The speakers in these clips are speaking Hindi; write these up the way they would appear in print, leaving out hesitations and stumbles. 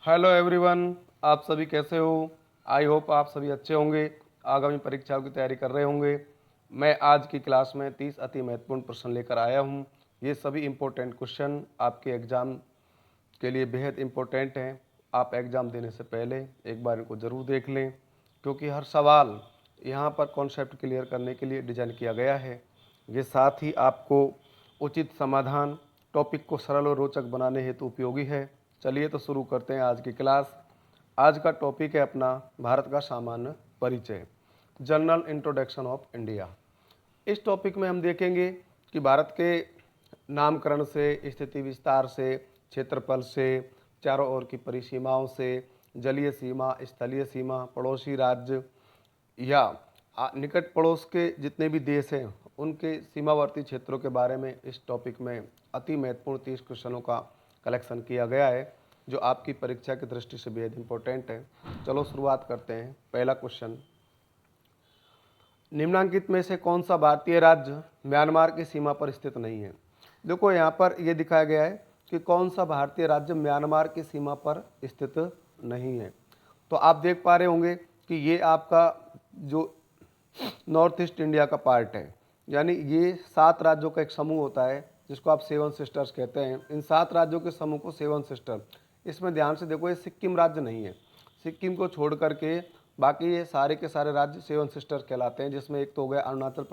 हेलो एवरीवन, आप सभी कैसे हो। आई होप आप सभी अच्छे होंगे, आगामी परीक्षाओं की तैयारी कर रहे होंगे। मैं आज की क्लास में 30 अति महत्वपूर्ण प्रश्न लेकर आया हूं। ये सभी इम्पोर्टेंट क्वेश्चन आपके एग्ज़ाम के लिए बेहद इम्पोर्टेंट हैं। आप एग्ज़ाम देने से पहले एक बार इनको ज़रूर देख लें, क्योंकि हर सवाल यहाँ पर कॉन्सेप्ट क्लियर करने के लिए डिज़ाइन किया गया है। ये साथ ही आपको उचित समाधान, टॉपिक को सरल और रोचक बनाने हेतु उपयोगी है। चलिए तो शुरू करते हैं आज की क्लास। आज का टॉपिक है अपना भारत का सामान्य परिचय, जनरल इंट्रोडक्शन ऑफ इंडिया। इस टॉपिक में हम देखेंगे कि भारत के नामकरण से, स्थिति विस्तार से, क्षेत्रफल से, चारों ओर की परिसीमाओं से, जलीय सीमा, स्थलीय सीमा, पड़ोसी राज्य या निकट पड़ोस के जितने भी देश हैं उनके सीमावर्ती क्षेत्रों के बारे में इस टॉपिक में अति महत्वपूर्ण 30 क्वेश्चनों का कलेक्शन किया गया है, जो आपकी परीक्षा की दृष्टि से बेहद इंपॉर्टेंट है। चलो शुरुआत करते हैं। पहला क्वेश्चन, निम्नांकित में से कौन सा भारतीय राज्य म्यांमार की सीमा पर स्थित नहीं है। देखो यहाँ पर यह दिखाया गया है कि कौन सा भारतीय राज्य म्यांमार की सीमा पर स्थित नहीं है। तो आप देख पा रहे होंगे कि ये आपका जो नॉर्थ ईस्ट इंडिया का पार्ट है, यानी ये 7 राज्यों का एक समूह होता है जिसको आप सेवन सिस्टर्स कहते हैं। इन 7 राज्यों के समूह को सेवन सिस्टर, इसमें ध्यान से देखो, ये सिक्किम राज्य नहीं है। सिक्किम को छोड़ करके बाकी ये सारे के सारे राज्य सेवन सिस्टर्स कहलाते हैं, जिसमें एक तो हो गया अरुणाचल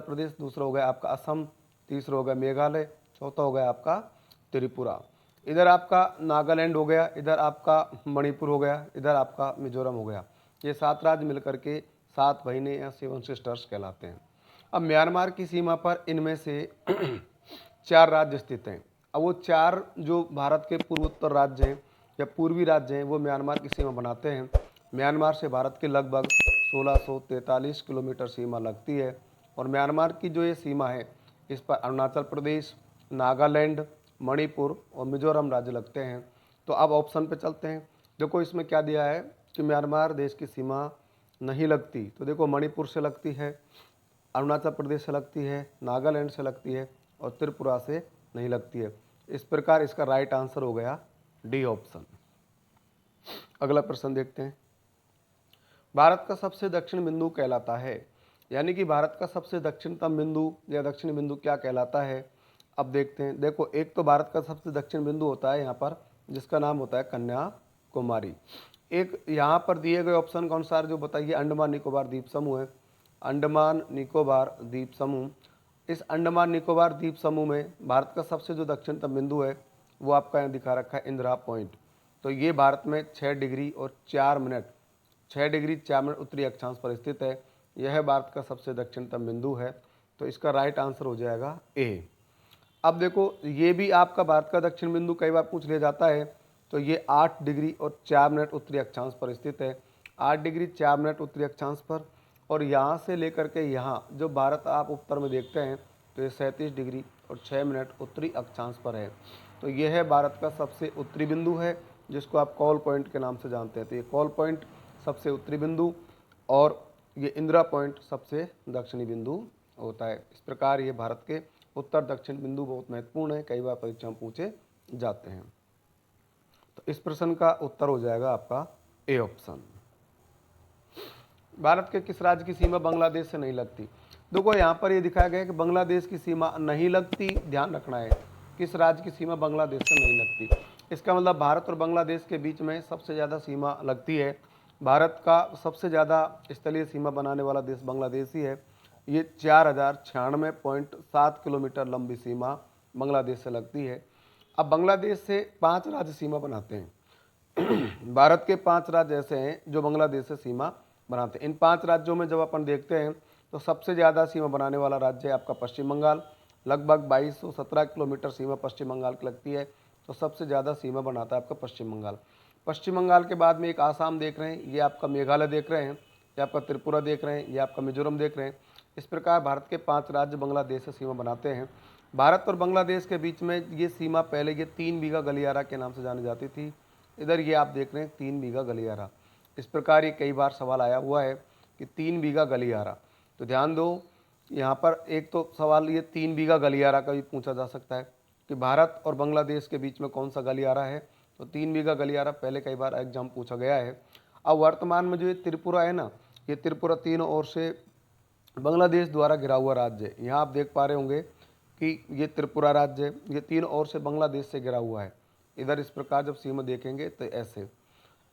प्रदेश, दूसरा हो गया आपका असम, तीसरा हो गया मेघालय, चौथा हो गया आपका त्रिपुरा, इधर आपका नागालैंड हो गया, इधर आपका मणिपुर हो गया, इधर आपका मिजोरम हो गया। ये 7 राज्य मिलकर के 7 महीने या सेवन सिस्टर्स कहलाते हैं। अब म्यांमार की सीमा पर इनमें से 4 राज्य स्थित हैं। अब वो 4 जो भारत के पूर्वोत्तर राज्य हैं या पूर्वी राज्य हैं वो म्यांमार की सीमा बनाते हैं। म्यांमार से भारत के लगभग 1643 किलोमीटर सीमा लगती है, और म्यांमार की जो ये सीमा है इस पर अरुणाचल प्रदेश, नागालैंड, मणिपुर और मिजोरम राज्य लगते हैं। तो अब ऑप्शन पे चलते हैं। देखो इसमें क्या दिया है कि म्यांमार देश की सीमा नहीं लगती, तो देखो मणिपुर से लगती है, अरुणाचल प्रदेश से लगती है, नागालैंड से लगती है और त्रिपुरा से नहीं लगती है। इस प्रकार इसका राइट आंसर हो गया डी ऑप्शन। अगला प्रश्न देखते हैं। भारत का सबसे दक्षिण बिंदु कहलाता है, यानी कि भारत का सबसे दक्षिणतम बिंदु या दक्षिणी बिंदु क्या कहलाता है। अब देखते हैं। देखो एक तो भारत का सबसे दक्षिण बिंदु होता है यहाँ पर, जिसका नाम होता है कन्याकुमारी। एक यहाँ पर दिए गए ऑप्शन के अनुसार जो बताइए अंडमान निकोबार द्वीप समूह है, अंडमान निकोबार द्वीप समूह, इस अंडमान निकोबार द्वीप समूह में भारत का सबसे जो दक्षिणतम बिंदु है वो आपका यहाँ दिखा रखा है इंदिरा पॉइंट। तो ये भारत में 6 डिग्री और 4 मिनट 6 डिग्री 4 मिनट उत्तरी अक्षांश पर स्थित है। यह भारत का सबसे दक्षिणतम बिंदु है, तो इसका राइट आंसर हो जाएगा ए। अब देखो ये भी आपका भारत का दक्षिण बिंदु कई बार पूछ लिया जाता है, तो ये 8 डिग्री और 4 मिनट उत्तरी अक्षांश पर स्थित है। 8 डिग्री 4 मिनट उत्तरी अक्षांश पर, और यहाँ से लेकर के यहाँ जो भारत आप उत्तर में देखते हैं तो ये 37 डिग्री और 6 मिनट उत्तरी अक्षांश पर है। तो ये है भारत का सबसे उत्तरी बिंदु है, जिसको आप कॉल पॉइंट के नाम से जानते हैं। तो ये कॉल पॉइंट सबसे उत्तरी बिंदु और ये इंदिरा पॉइंट सबसे दक्षिणी बिंदु होता है। इस प्रकार ये भारत के उत्तर दक्षिण बिंदु बहुत महत्वपूर्ण है, कई बार परीक्षा में पूछे जाते हैं। तो इस प्रश्न का उत्तर हो जाएगा आपका ए ऑप्शन। भारत के किस राज्य की सीमा बांग्लादेश से नहीं लगती। देखो यहाँ पर ये दिखाया गया है कि बांग्लादेश की सीमा नहीं लगती, ध्यान रखना है किस राज्य की सीमा बांग्लादेश से नहीं लगती। इसका मतलब भारत और बांग्लादेश के बीच में सबसे ज़्यादा सीमा लगती है। भारत का सबसे ज़्यादा स्थलीय सीमा बनाने वाला देश बांग्लादेश ही है। ये 4096.7 किलोमीटर लंबी सीमा बांग्लादेश से लगती है। अब बांग्लादेश से 5 राज्य सीमा बनाते हैं। भारत के 5 राज्य ऐसे हैं जो बांग्लादेश से सीमा बनाते हैं। इन 5 राज्यों में जब अपन देखते हैं तो सबसे ज़्यादा सीमा बनाने वाला राज्य है आपका पश्चिम बंगाल। लगभग 2217 किलोमीटर सीमा पश्चिम बंगाल की लगती है। तो सबसे ज़्यादा सीमा बनाता है आपका पश्चिम बंगाल। पश्चिम बंगाल के बाद में एक आसाम देख रहे हैं, ये आपका मेघालय देख रहे हैं, ये आपका त्रिपुरा देख रहे हैं, ये आपका मिजोरम देख रहे हैं। इस प्रकार भारत के 5 राज्य बांग्लादेश से सीमा बनाते हैं। भारत और बांग्लादेश के बीच में ये सीमा पहले ये 3 बीघा गलियारा के नाम से जानी जाती थी। इधर ये आप देख रहे हैं 3 बीघा गलियारा। इस प्रकार ये कई बार सवाल आया हुआ है कि 3 बीघा गलियारा। तो ध्यान दो यहाँ पर एक तो सवाल ये 3 बीघा गलियारा का भी पूछा जा सकता है कि भारत और बांग्लादेश के बीच में कौन सा गलियारा है। तो 3 बीघा गलियारा पहले कई बार एग्जाम पूछा गया है। अब वर्तमान में जो ये त्रिपुरा है ना, ये त्रिपुरा तीनों ओर से बांग्लादेश द्वारा घिरा हुआ राज्य है। यहाँ आप देख पा रहे होंगे कि ये त्रिपुरा राज्य है, ये तीनों ओर से बांग्लादेश से घिरा हुआ है। इधर इस प्रकार जब सीमा देखेंगे तो ऐसे।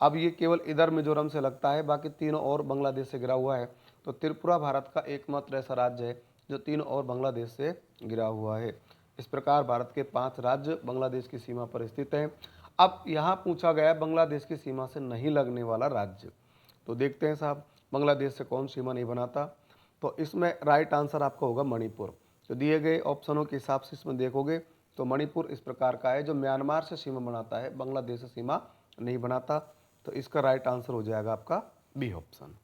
अब ये केवल इधर मिजोरम से लगता है, बाकी तीनों ओर बांग्लादेश से घिरा हुआ है। तो त्रिपुरा भारत का एकमात्र ऐसा राज्य है जो तीनों ओर बांग्लादेश से घिरा हुआ है। इस प्रकार भारत के 5 राज्य बांग्लादेश की सीमा पर स्थित हैं। अब यहाँ पूछा गया है बांग्लादेश की सीमा से नहीं लगने वाला राज्य। तो देखते हैं साहब, बांग्लादेश से कौन सीमा नहीं बनाता। तो इसमें राइट आंसर आपका होगा मणिपुर। तो दिए गए ऑप्शनों के हिसाब से इसमें देखोगे तो मणिपुर इस प्रकार का है जो म्यांमार से सीमा बनाता है, बांग्लादेश से सीमा नहीं बनाता। तो इसका राइट आंसर हो जाएगा आपका बी ऑप्शन।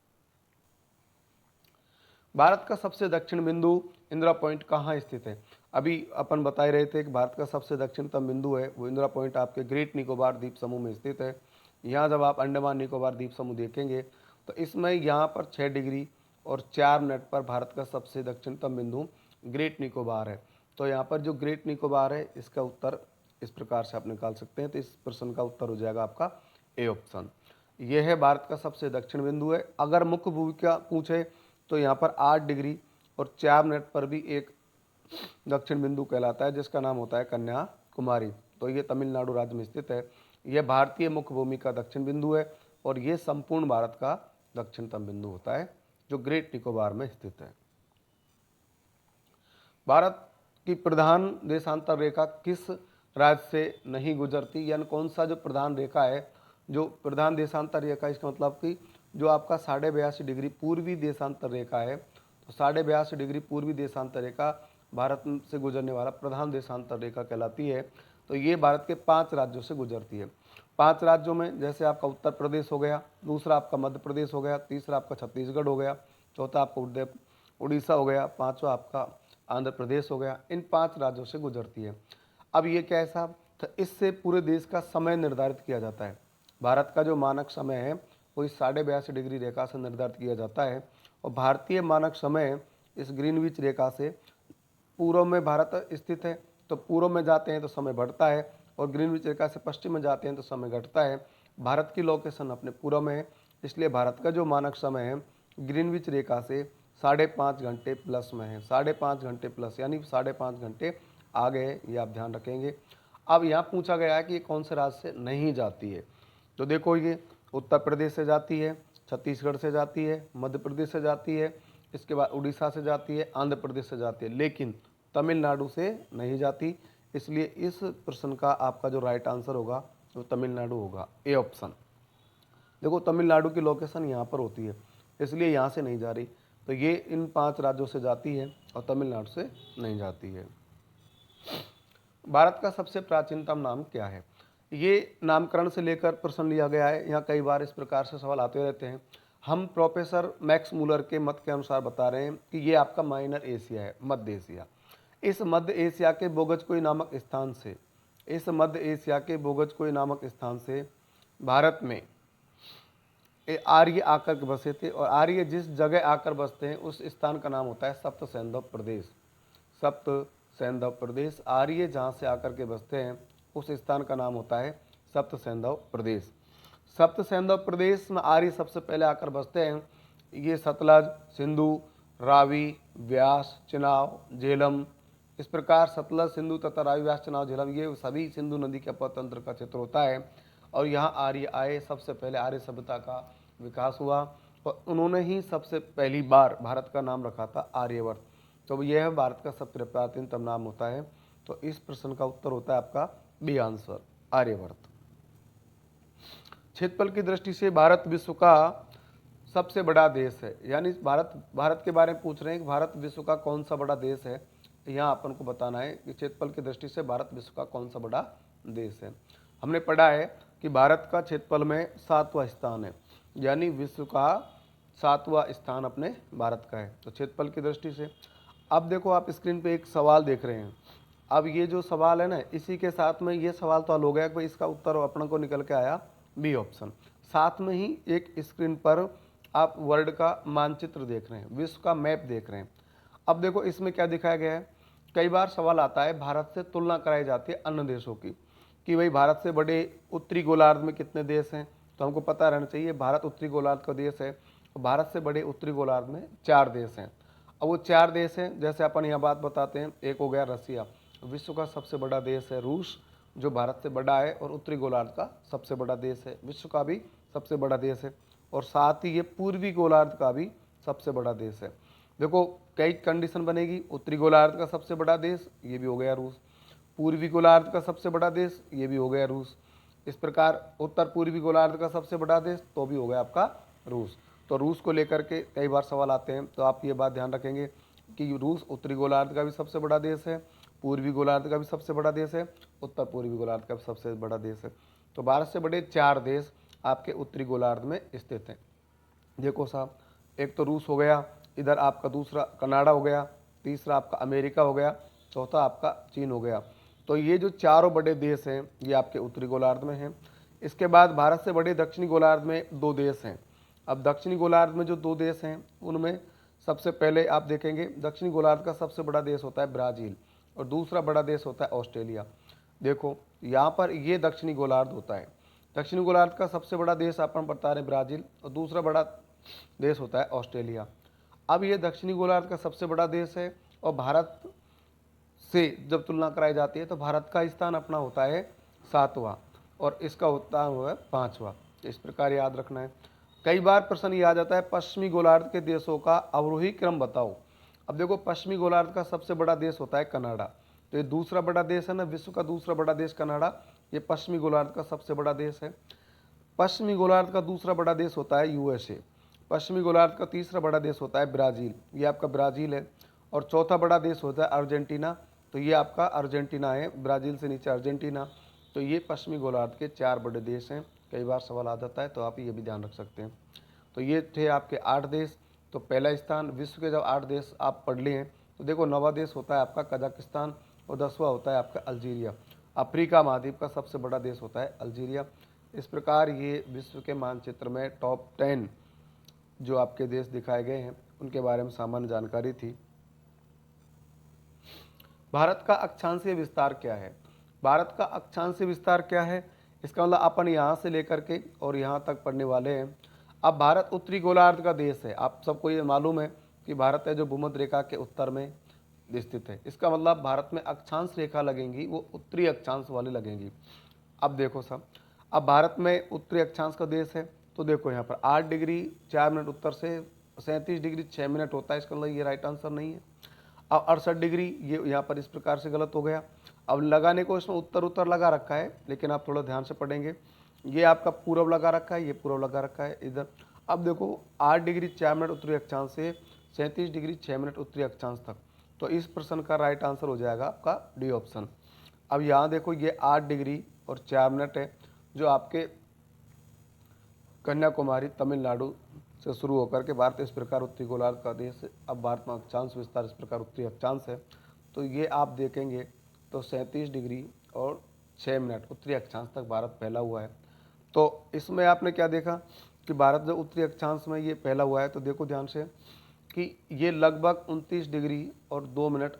भारत का सबसे दक्षिण बिंदु इंदिरा पॉइंट कहाँ स्थित है? अभी अपन बता ही रहे थे कि भारत का सबसे दक्षिणतम बिंदु है वो इंदिरा पॉइंट आपके ग्रेट निकोबार द्वीप समूह में स्थित है। यहाँ जब आप अंडमान निकोबार द्वीप समूह देखेंगे तो इसमें यहाँ पर 6 डिग्री और 4 मिनट पर भारत का सबसे दक्षिणतम बिंदु ग्रेट निकोबार है। तो यहाँ पर जो ग्रेट निकोबार है इसका उत्तर इस प्रकार से आप निकाल सकते हैं। तो इस प्रश्न का उत्तर हो जाएगा आपका ए ऑप्शन। यह है भारत का सबसे दक्षिण बिंदु है। अगर मुख्य भूमिका पूछे तो यहाँ पर 8 डिग्री और 4 मिनट पर भी एक दक्षिण बिंदु कहलाता है जिसका नाम होता है कन्याकुमारी। तो ये तमिलनाडु राज्य में स्थित है। यह भारतीय मुख्य भूमि का दक्षिण बिंदु है और ये संपूर्ण भारत का दक्षिणतम बिंदु होता है जो ग्रेट निकोबार में स्थित है। भारत की प्रधान देशांतर रेखा किस राज्य से नहीं गुजरती, यानी कौन सा जो प्रधान रेखा है, जो प्रधान देशांतर रेखा, इसका मतलब कि जो आपका 82.5 डिग्री पूर्वी देशांतर रेखा है, तो 82.5 डिग्री पूर्वी देशांतर रेखा भारत से गुजरने वाला प्रधान देशांतर रेखा कहलाती है। तो ये भारत के 5 राज्यों से गुजरती है। 5 राज्यों में जैसे आपका उत्तर प्रदेश हो गया, दूसरा आपका मध्य प्रदेश हो गया, तीसरा आपका छत्तीसगढ़ हो गया, चौथा आपका उड़ीसा हो गया, पाँचवा आपका आंध्र प्रदेश हो गया। इन 5 राज्यों से गुजरती है। अब ये क्या है साहब, तो इससे पूरे देश का समय निर्धारित किया जाता है। भारत का जो मानक समय है वो इस 82.5 डिग्री रेखा से निर्धारित किया जाता है और भारतीय मानक समय इस ग्रीनविच रेखा से पूर्व में भारत स्थित है, तो पूर्व में जाते हैं तो समय बढ़ता है और ग्रीनविच रेखा से पश्चिम में जाते हैं तो समय घटता है। भारत की लोकेशन अपने पूर्व में है, इसलिए भारत का जो मानक समय है ग्रीनविच रेखा से 5.5 घंटे प्लस में है। 5.5 घंटे प्लस यानी 5.5 घंटे आगे है, ये आप ध्यान रखेंगे। अब यहाँ पूछा गया है कि ये कौन से राज्य से नहीं जाती है। तो देखो ये उत्तर प्रदेश से जाती है, छत्तीसगढ़ से जाती है, मध्य प्रदेश से जाती है, इसके बाद उड़ीसा से जाती है, आंध्र प्रदेश से जाती है, लेकिन तमिलनाडु से नहीं जाती। इसलिए इस प्रश्न का आपका जो राइट आंसर होगा वो तमिलनाडु होगा, ए ऑप्शन। देखो तमिलनाडु की लोकेशन यहाँ पर होती है, इसलिए यहाँ से नहीं जा रही। तो ये इन 5 राज्यों से जाती है और तमिलनाडु से नहीं जाती है। भारत का सबसे प्राचीनतम नाम क्या है? ये नामकरण से लेकर प्रश्न लिया गया है। यहाँ कई बार इस प्रकार से सवाल आते रहते हैं। हम प्रोफेसर मैक्स मूलर के मत के अनुसार बता रहे हैं कि ये आपका माइनर एशिया है, मध्य एशिया। इस मध्य एशिया के बोगजकोई नामक स्थान से, इस मध्य एशिया के बोगजकोई नामक स्थान से भारत में आर्य आकर के बसे थे और आर्य जिस जगह आकर बसते हैं उस स्थान का नाम होता है सप्त सैंधव प्रदेश। सप्त सैंधव प्रदेश, आर्य जहाँ से आकर के बसते हैं उस स्थान का नाम होता है सप्त सैंधव प्रदेश। सप्त सैंधव प्रदेश में आर्य सबसे पहले आकर बसते हैं। ये सतलज, सिंधु, रावी, व्यास, चिनाब, झेलम, इस प्रकार सतलज, सिंधु तथा रावी, व्यास, चिनाब, झेलम ये सभी सिंधु नदी के अपतंत्र का क्षेत्र होता है। और यहाँ आर्य आए, सबसे पहले आर्य सभ्यता का विकास हुआ और उन्होंने ही सबसे पहली बार भारत का नाम रखा था आर्यवर्त। तो यह भारत का सबसे प्राचीनतम नाम होता है। तो इस प्रश्न का उत्तर होता है आपका बी आंसर, आर्यवर्त। क्षेत्रफल की दृष्टि से भारत विश्व का सबसे बड़ा देश है, यानी भारत के बारे में पूछ रहे हैं कि भारत विश्व का कौन सा बड़ा देश है। यहाँ अपन को बताना है कि क्षेत्रफल की दृष्टि से भारत विश्व का कौन सा बड़ा देश है। हमने पढ़ा है कि भारत का क्षेत्रफल में 7वां स्थान है, यानी विश्व का 7वां स्थान अपने भारत का है। तो क्षेत्रफल की दृष्टि से अब देखो आप स्क्रीन पे एक सवाल देख रहे हैं। अब ये जो सवाल है ना, इसी के साथ में ये सवाल तो हल हो गया कि भाई इसका उत्तर अपन को निकल के आया बी ऑप्शन। साथ में ही एक स्क्रीन पर आप वर्ल्ड का मानचित्र देख रहे हैं, विश्व का मैप देख रहे हैं। अब देखो इसमें क्या दिखाया गया है, कई बार सवाल आता है भारत से तुलना कराई जाती है अन्य देशों की। कि भाई भारत से बड़े उत्तरी गोलार्ध में कितने देश हैं, तो हमको पता रहना चाहिए भारत उत्तरी गोलार्ध का देश है। भारत से बड़े उत्तरी गोलार्ध में 4 देश हैं। अब वो 4 देश हैं, जैसे अपन यहाँ बात बताते हैं, एक हो गया रसिया, विश्व का सबसे बड़ा देश है। रूस जो भारत से बड़ा है और उत्तरी गोलार्ध का सबसे बड़ा देश है, विश्व का भी सबसे बड़ा देश है, और साथ ही ये पूर्वी गोलार्ध का भी सबसे बड़ा देश है। देखो कई कंडीशन बनेगी, उत्तरी गोलार्ध का सबसे बड़ा देश ये भी हो गया रूस, पूर्वी गोलार्ध का सबसे बड़ा देश ये भी हो गया रूस, इस प्रकार उत्तर पूर्वी गोलार्ध का सबसे बड़ा देश तो भी हो गया आपका रूस। तो रूस को लेकर के कई बार सवाल आते हैं, तो आप ये बात ध्यान रखेंगे कि रूस उत्तरी गोलार्ध का भी सबसे बड़ा देश है, पूर्वी गोलार्ध का भी सबसे बड़ा देश है, उत्तर पूर्वी गोलार्ध का भी सबसे बड़ा देश है। तो भारत से बड़े 4 देश आपके उत्तरी गोलार्ध में स्थित हैं। देखो साहब, एक तो रूस हो गया, इधर आपका दूसरा कनाडा हो गया, तीसरा आपका अमेरिका हो गया, चौथा आपका चीन हो गया। तो ये जो चारों बड़े देश हैं ये आपके उत्तरी गोलार्ध में हैं। इसके बाद भारत से बड़े दक्षिणी गोलार्ध में 2 देश हैं। अब दक्षिणी गोलार्ध में जो 2 देश हैं उनमें सबसे पहले आप देखेंगे, दक्षिणी गोलार्ध का सबसे बड़ा देश होता है ब्राज़ील और दूसरा बड़ा देश होता है ऑस्ट्रेलिया। देखो यहाँ पर ये दक्षिणी गोलार्ध होता है, दक्षिणी गोलार्ध का सबसे बड़ा देश अपन बता रहे हैं ब्राज़ील और दूसरा बड़ा देश होता है ऑस्ट्रेलिया। अब ये दक्षिणी गोलार्ध का सबसे बड़ा देश है और भारत से जब तुलना कराई जाती है तो भारत का स्थान अपना होता है 7वां और इसका होता है 5वां। इस प्रकार याद रखना है। कई बार प्रश्न ये आ जाता है पश्चिमी गोलार्ध के देशों का अवरोही क्रम बताओ। अब देखो पश्चिमी गोलार्ध का सबसे बड़ा देश होता है कनाडा, तो ये दूसरा बड़ा देश है ना, विश्व का दूसरा बड़ा देश कनाडा, ये पश्चिमी गोलार्ध का सबसे बड़ा देश है। पश्चिमी गोलार्ध का दूसरा बड़ा देश होता है यूएसए, पश्चिमी गोलार्ध का तीसरा बड़ा देश होता है ब्राज़ील, ये आपका ब्राज़ील है, और चौथा बड़ा देश होता है अर्जेंटीना, तो ये आपका अर्जेंटीना है, ब्राज़ील से नीचे अर्जेंटीना। तो ये पश्चिमी गोलार्ध के 4 बड़े देश हैं। कई बार सवाल आ जाता है तो आप ये भी ध्यान रख सकते हैं। तो ये थे आपके 8 देश। तो पहला स्थान विश्व के जब 8 देश आप पढ़ लिए हैं तो देखो 9वां देश होता है आपका कजाकिस्तान और 10वां होता है आपका अल्जीरिया। अफ्रीका महाद्वीप का सबसे बड़ा देश होता है अल्जीरिया। इस प्रकार ये विश्व के मानचित्र में टॉप 10 जो आपके देश दिखाए गए हैं उनके बारे में सामान्य जानकारी थी। भारत का अक्षांशीय विस्तार क्या है? भारत का अक्षांशीय विस्तार क्या है? इसका मतलब अपन यहाँ से लेकर के और यहाँ तक पढ़ने वाले हैं। अब भारत उत्तरी गोलार्ध का देश है, आप सबको ये मालूम है कि भारत है जो भूमध्य रेखा के उत्तर में स्थित है। इसका मतलब भारत में अक्षांश रेखा लगेंगी वो उत्तरी अक्षांश वाली लगेंगी। अब देखो सब, अब भारत में उत्तरी अक्षांश का देश है तो देखो यहाँ पर 8 डिग्री 4 मिनट उत्तर से 37 डिग्री 6 मिनट होता है, इसका मतलब ये राइट आंसर नहीं है। अब 68 डिग्री ये यहाँ पर इस प्रकार से गलत हो गया। अब लगाने को इसमें उत्तर उत्तर लगा रखा है, लेकिन आप थोड़ा ध्यान से पढ़ेंगे, ये आपका पूर्व लगा रखा है, ये पूर्व लगा रखा है इधर। अब देखो 8 डिग्री 4 मिनट उत्तरी अक्षांश से 37 डिग्री 6 मिनट उत्तरी अक्षांश तक, तो इस प्रश्न का राइट आंसर हो जाएगा आपका डी ऑप्शन। अब यहाँ देखो ये 8 डिग्री और 4 मिनट है जो आपके कन्याकुमारी तमिलनाडु से शुरू होकर के भारत इस प्रकार उत्तरी गोलार्ध का देश है। अब भारत में अक्षांश विस्तार इस प्रकार उत्तरी अक्षांश है, तो ये आप देखेंगे तो 37 डिग्री और 6 मिनट उत्तरी अक्षांश तक भारत फैला हुआ है। तो इसमें आपने क्या देखा कि भारत जो उत्तरी अक्षांश में ये फैला हुआ है, तो देखो ध्यान से कि ये लगभग 29 डिग्री और 2 मिनट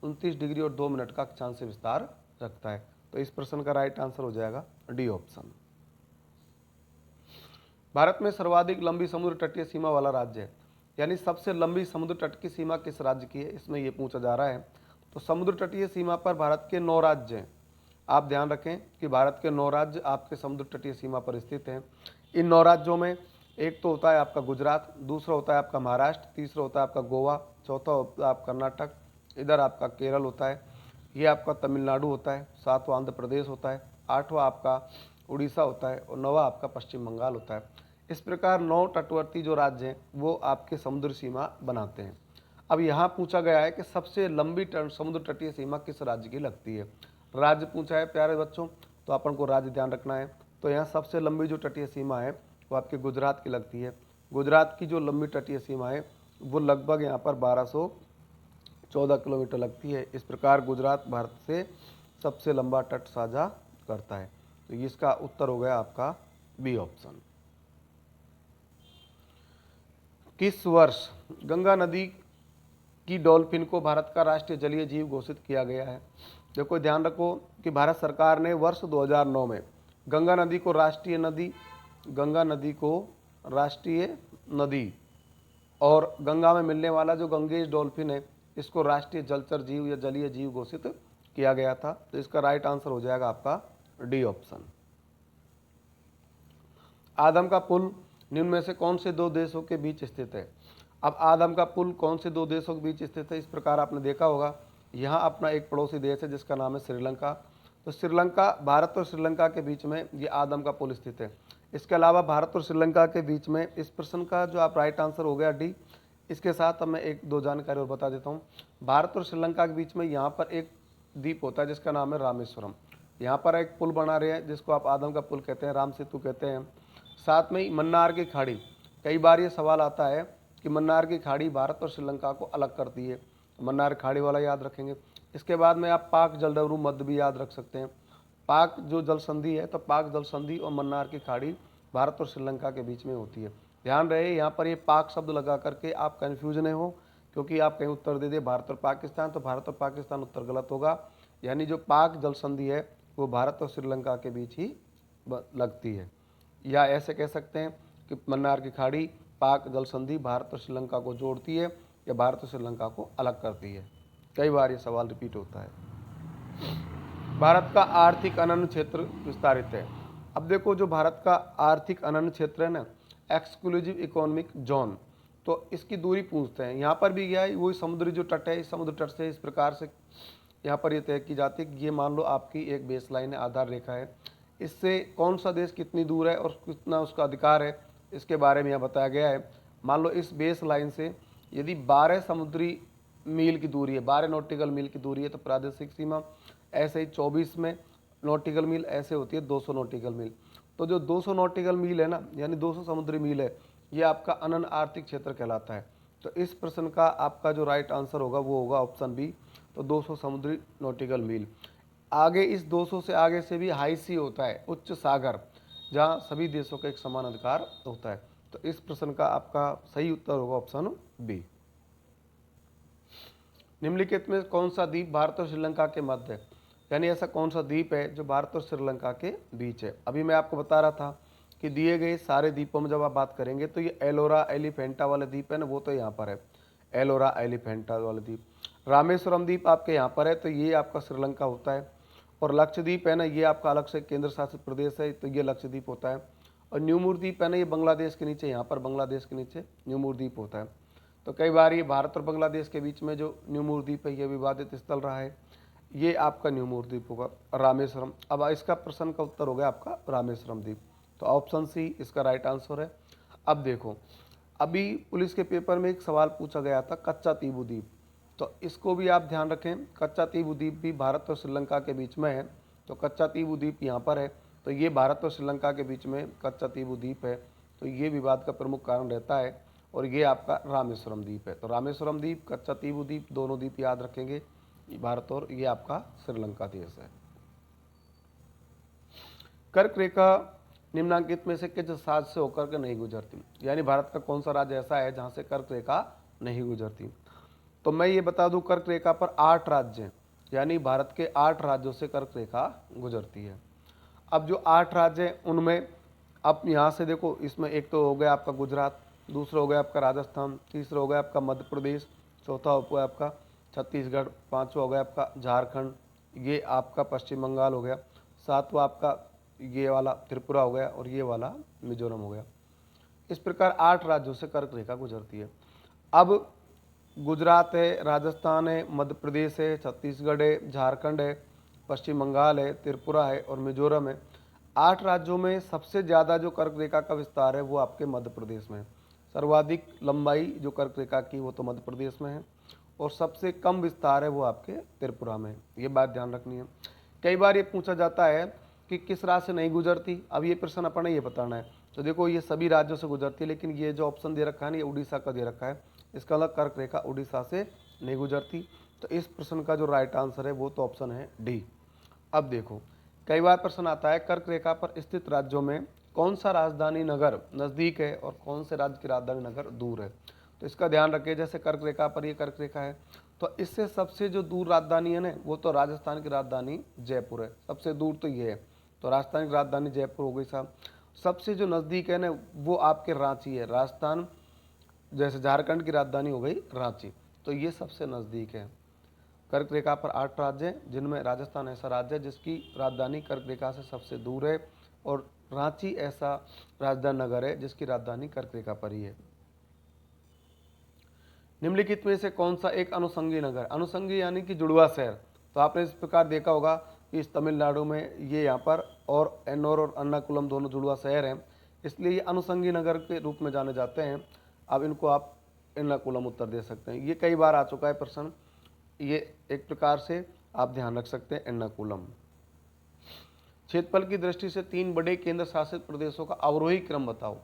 29 डिग्री और 2 मिनट का अक्षांश विस्तार रखता है। तो इस प्रश्न का राइट आंसर हो जाएगा डी ऑप्शन। भारत में सर्वाधिक लंबी समुद्र तटीय सीमा वाला राज्य है, यानी सबसे लंबी समुद्र तट की सीमा किस राज्य की है, इसमें यह पूछा जा रहा है। तो समुद्र तटीय सीमा पर भारत के 9 राज्य हैं। आप ध्यान रखें कि भारत के 9 राज्य आपके समुद्र तटीय सीमा पर स्थित हैं। इन 9 राज्यों में एक तो होता है आपका गुजरात, दूसरा होता है आपका महाराष्ट्र, तीसरा होता है आपका गोवा, चौथा होता है आपका कर्नाटक, इधर आपका केरल होता है, ये आपका तमिलनाडु होता है, 7वां आंध्र प्रदेश होता है, 8वां आपका उड़ीसा होता है और 9वां आपका पश्चिम बंगाल होता है। इस प्रकार 9 तटवर्ती जो राज्य हैं वो आपके समुद्र सीमा बनाते हैं। अब यहाँ पूछा गया है कि सबसे लंबी समुद्र तटीय सीमा किस राज्य की लगती है। राज्य पूछा है प्यारे बच्चों, तो अपन को राज्य ध्यान रखना है। तो यहाँ सबसे लंबी जो तटीय सीमा है वो आपके गुजरात की लगती है। गुजरात की जो लंबी तटीय सीमा है वो लगभग यहाँ पर 1214 किलोमीटर लगती है। इस प्रकार गुजरात भारत से सबसे लंबा तट साझा करता है। तो इसका उत्तर हो गया आपका बी ऑप्शन। किस वर्ष गंगा नदी की डॉल्फिन को भारत का राष्ट्रीय जलीय जीव घोषित किया गया है? देखो ध्यान रखो कि भारत सरकार ने वर्ष 2009 में गंगा नदी को राष्ट्रीय नदी, गंगा नदी को राष्ट्रीय नदी और गंगा में मिलने वाला जो गंगेश डॉल्फिन है इसको राष्ट्रीय जलचर जीव या जलीय जीव घोषित किया गया था। तो इसका राइट आंसर हो जाएगा आपका डी ऑप्शन। आदम का पुल निम्न में से कौन से दो देशों के बीच स्थित है? अब आदम का पुल कौन से दो देशों के बीच स्थित है? इस प्रकार आपने देखा होगा, यहाँ अपना एक पड़ोसी देश है जिसका नाम है श्रीलंका। तो श्रीलंका, भारत और श्रीलंका के बीच में ये आदम का पुल स्थित है। इसके अलावा भारत और श्रीलंका के बीच में, इस प्रश्न का जो आप राइट आंसर हो गया डी। इसके साथ अब मैं एक दो जानकारी और बता देता हूँ। भारत और श्रीलंका के बीच में यहाँ पर एक द्वीप होता है जिसका नाम है रामेश्वरम। यहाँ पर एक पुल बना रहे हैं जिसको आप आदम का पुल कहते हैं, राम सेतु कहते हैं। साथ में ही मन्नार की खाड़ी, कई बार ये सवाल आता है कि मन्नार की खाड़ी भारत और श्रीलंका को अलग करती है, मन्नार खाड़ी वाला याद रखेंगे। इसके बाद में आप पाक जलडमरू मध्य भी याद रख सकते हैं। पाक जो जल संधि है, तो पाक जल संधि और मन्नार की खाड़ी भारत और श्रीलंका के बीच में होती है। ध्यान रहे यहाँ पर ये पाक शब्द लगा करके आप कन्फ्यूज नहीं हो, क्योंकि आप कहीं उत्तर दे दे भारत और पाकिस्तान, तो भारत और पाकिस्तान उत्तर गलत होगा। यानी जो पाक जल संधि है वो भारत और श्रीलंका के बीच ही लगती है, या ऐसे कह सकते हैं कि मन्नार की खाड़ी पाक जल संधि भारत और श्रीलंका को जोड़ती है या भारत और श्रीलंका को अलग करती है। कई बार ये सवाल रिपीट होता है। भारत का आर्थिक अनन्य क्षेत्र विस्तारित है। अब देखो जो भारत का आर्थिक अनन्य क्षेत्र है ना, एक्सक्लूसिव इकोनॉमिक जोन, तो इसकी दूरी पूछते हैं। यहाँ पर भी क्या है, वही समुद्री जो तट है, इस समुद्र तट से इस प्रकार से यहाँ पर ये तय की जाती है कि ये मान लो आपकी एक बेस लाइन है, आधार रेखा है, इससे कौन सा देश कितनी दूर है और कितना उसका अधिकार है, इसके बारे में यहाँ बताया गया है। मान लो इस बेस लाइन से यदि 12 समुद्री मील की दूरी है, 12 नॉटिकल मील की दूरी है, तो प्रादेशिक सीमा, ऐसे ही 24 में नॉटिकल मील ऐसे होती है 200 नॉटिकल मील। तो जो 200 नॉटिकल मील है ना, यानी 200 समुद्री मील है, ये आपका अनन्य आर्थिक क्षेत्र कहलाता है। तो इस प्रश्न का आपका जो राइट आंसर होगा वो होगा ऑप्शन बी, तो 200 समुद्री नॉटिकल मील। आगे इस 200 से आगे से भी हाई सी होता है, उच्च सागर, जहाँ सभी देशों का एक समान अधिकार होता है। तो इस प्रश्न का आपका सही उत्तर होगा ऑप्शन बी। निम्नलिखित में कौन सा द्वीप भारत और श्रीलंका के मध्य है? यानी ऐसा कौन सा द्वीप है जो भारत और श्रीलंका के बीच है? अभी मैं आपको बता रहा था कि दिए गए सारे द्वीपों में जब आप बात करेंगे तो ये एलोरा एलिफेंटा वाले द्वीप है ना, वो तो यहाँ पर है, एलोरा एलिफेंटा वाले द्वीप। रामेश्वरम द्वीप आपके यहाँ पर है, तो ये आपका श्रीलंका होता है। और लक्षद्वीप है ना, ये आपका अलग से केंद्र शासित प्रदेश है, तो ये लक्षद्वीप होता है। और न्यूमूर द्वीप है ना, ये बांग्लादेश के नीचे, यहाँ पर बांग्लादेश के नीचे न्यूमूर द्वीप होता है। तो कई बार ये भारत और बांग्लादेश के बीच में जो न्यूमूर द्वीप है, ये विवादित स्थल रहा है, ये आपका न्यूमूर द्वीप होगा। रामेश्वरम, अब इसका प्रश्न का उत्तर हो गया आपका रामेश्वरम द्वीप, तो ऑप्शन सी इसका राइट आंसर है। अब देखो, अभी पुलिस के पेपर में एक सवाल पूछा गया था कच्चा तीबू द्वीप, तो इसको भी आप ध्यान रखें। कच्चा तीबू द्वीप भी भारत और श्रीलंका के बीच में है, तो कच्चा तीबू द्वीप यहाँ पर है, तो ये भारत और श्रीलंका के बीच में कच्चा तीबू द्वीप है, तो ये विवाद का प्रमुख कारण रहता है। और ये आपका रामेश्वरम द्वीप है। तो रामेश्वरम द्वीप, कच्चा तीबू द्वीप, दोनों द्वीप याद रखेंगे, भारत और ये आपका श्रीलंका देश है। कर्क रेखा निम्नांकित में से किस राज्य से होकर के नहीं गुजरती? यानी भारत का कौन सा राज्य ऐसा है जहां से कर्क रेखा नहीं गुजरती? तो मैं ये बता दूं, कर्क रेखा पर 8 राज्य हैं, यानी भारत के 8 राज्यों से कर्क रेखा गुजरती है। अब जो 8 राज्य हैं उनमें अब यहाँ से देखो, इसमें एक तो हो गया आपका गुजरात, दूसरा हो गया आपका राजस्थान, तीसरा हो गया आपका मध्य प्रदेश, चौथा हो गया आपका छत्तीसगढ़, पांचवा हो गया आपका झारखंड, ये आपका पश्चिम बंगाल हो गया, सातवां आपका ये वाला त्रिपुरा हो गया, और ये वाला मिजोरम हो गया। इस प्रकार 8 राज्यों से कर्क रेखा गुजरती है। अब गुजरात है, राजस्थान है, मध्य प्रदेश है, छत्तीसगढ़ है, झारखंड है, पश्चिम बंगाल है, त्रिपुरा है और मिजोरम है। 8 राज्यों में सबसे ज़्यादा जो कर्क रेखा का विस्तार है वो आपके मध्य प्रदेश में है। सर्वाधिक लंबाई जो कर्क रेखा की वो तो मध्य प्रदेश में है, और सबसे कम विस्तार है वो आपके त्रिपुरा में है। ये बात ध्यान रखनी है। कई बार ये पूछा जाता है कि किस राज्य से नहीं गुजरती, अब ये प्रश्न अपन ने ये बताना है। तो देखो, ये सभी राज्यों से गुजरती है, लेकिन ये जो ऑप्शन दे रखा है ना, ये उड़ीसा का दे रखा है, इसका मतलब कर्क रेखा उड़ीसा से नहीं गुजरती। तो इस प्रश्न का जो राइट आंसर है वो तो ऑप्शन है डी। अब देखो, कई बार प्रश्न आता है कर्क रेखा पर स्थित राज्यों में कौन सा राजधानी नगर नज़दीक है और कौन से राज्य की राजधानी नगर दूर है। तो इसका ध्यान रखिए, जैसे कर्क रेखा पर ये कर्क रेखा है, तो इससे सबसे जो दूर राजधानी है ना, वो तो राजस्थान की राजधानी जयपुर है, सबसे दूर तो ये है। तो राजस्थान की राजधानी जयपुर हो गई साहब। सबसे जो नज़दीक है ना, वो आपके रांची है। राजस्थान जैसे झारखंड की राजधानी हो गई रांची, तो ये सबसे नज़दीक है। कर्क रेखा पर 8 राज्य हैं, जिनमें राजस्थान ऐसा राज्य है जिसकी राजधानी कर्क रेखा से सबसे दूर है, और रांची ऐसा राजधानी नगर है जिसकी राजधानी कर्क रेखा पर ही है। निम्नलिखित में से कौन सा एक अनुषंगी नगर, अनुषंगी यानी कि जुड़वा शहर, तो आपने इस प्रकार देखा होगा कि इस तमिलनाडु में ये यहाँ पर और एन्नोर और अन्नाकुलम दोनों जुड़वा शहर हैं, इसलिए ये अनुषंगी नगर के रूप में जाने जाते हैं। अब इनको आप एर्नाकुलम उत्तर दे सकते हैं, ये कई बार आ चुका है प्रश्न, ये एक प्रकार से आप ध्यान रख सकते हैं एर्नाकुलम। क्षेत्रफल की दृष्टि से 3 बड़े केंद्र शासित प्रदेशों का अवरोही क्रम बताओ।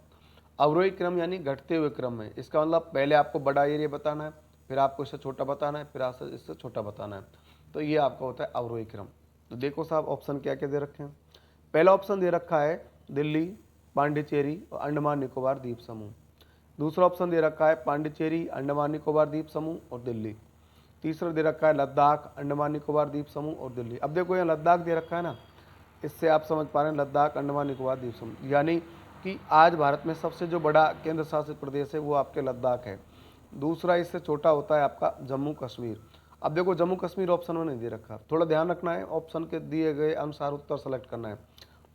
अवरोही क्रम यानी घटते हुए क्रम में, इसका मतलब पहले आपको बड़ा एरिया बताना है, फिर आपको इससे छोटा बताना है, फिर आपसे इससे छोटा बताना है, तो ये आपका होता है अवरोही क्रम। तो देखो साहब ऑप्शन क्या क्या दे रखे हैं। पहला ऑप्शन दे रखा है दिल्ली, पांडिचेरी और अंडमान निकोबार द्वीप समूह। दूसरा ऑप्शन दे रखा है पांडिचेरी, अंडमान निकोबार द्वीप समूह और दिल्ली। तीसरा दे रखा है लद्दाख, अंडमान निकोबार द्वीप समूह और दिल्ली। अब देखो यहाँ लद्दाख दे रखा है ना, इससे आप समझ पा रहे हैं लद्दाख, अंडमान निकोबार द्वीप समूह, यानी कि आज भारत में सबसे जो बड़ा केंद्र शासित प्रदेश है वो आपके लद्दाख है। दूसरा इससे छोटा होता है आपका जम्मू कश्मीर। अब देखो जम्मू कश्मीर ऑप्शन में नहीं दे रखा, थोड़ा ध्यान रखना है, ऑप्शन के दिए गए अनुसार उत्तर सेलेक्ट करना है।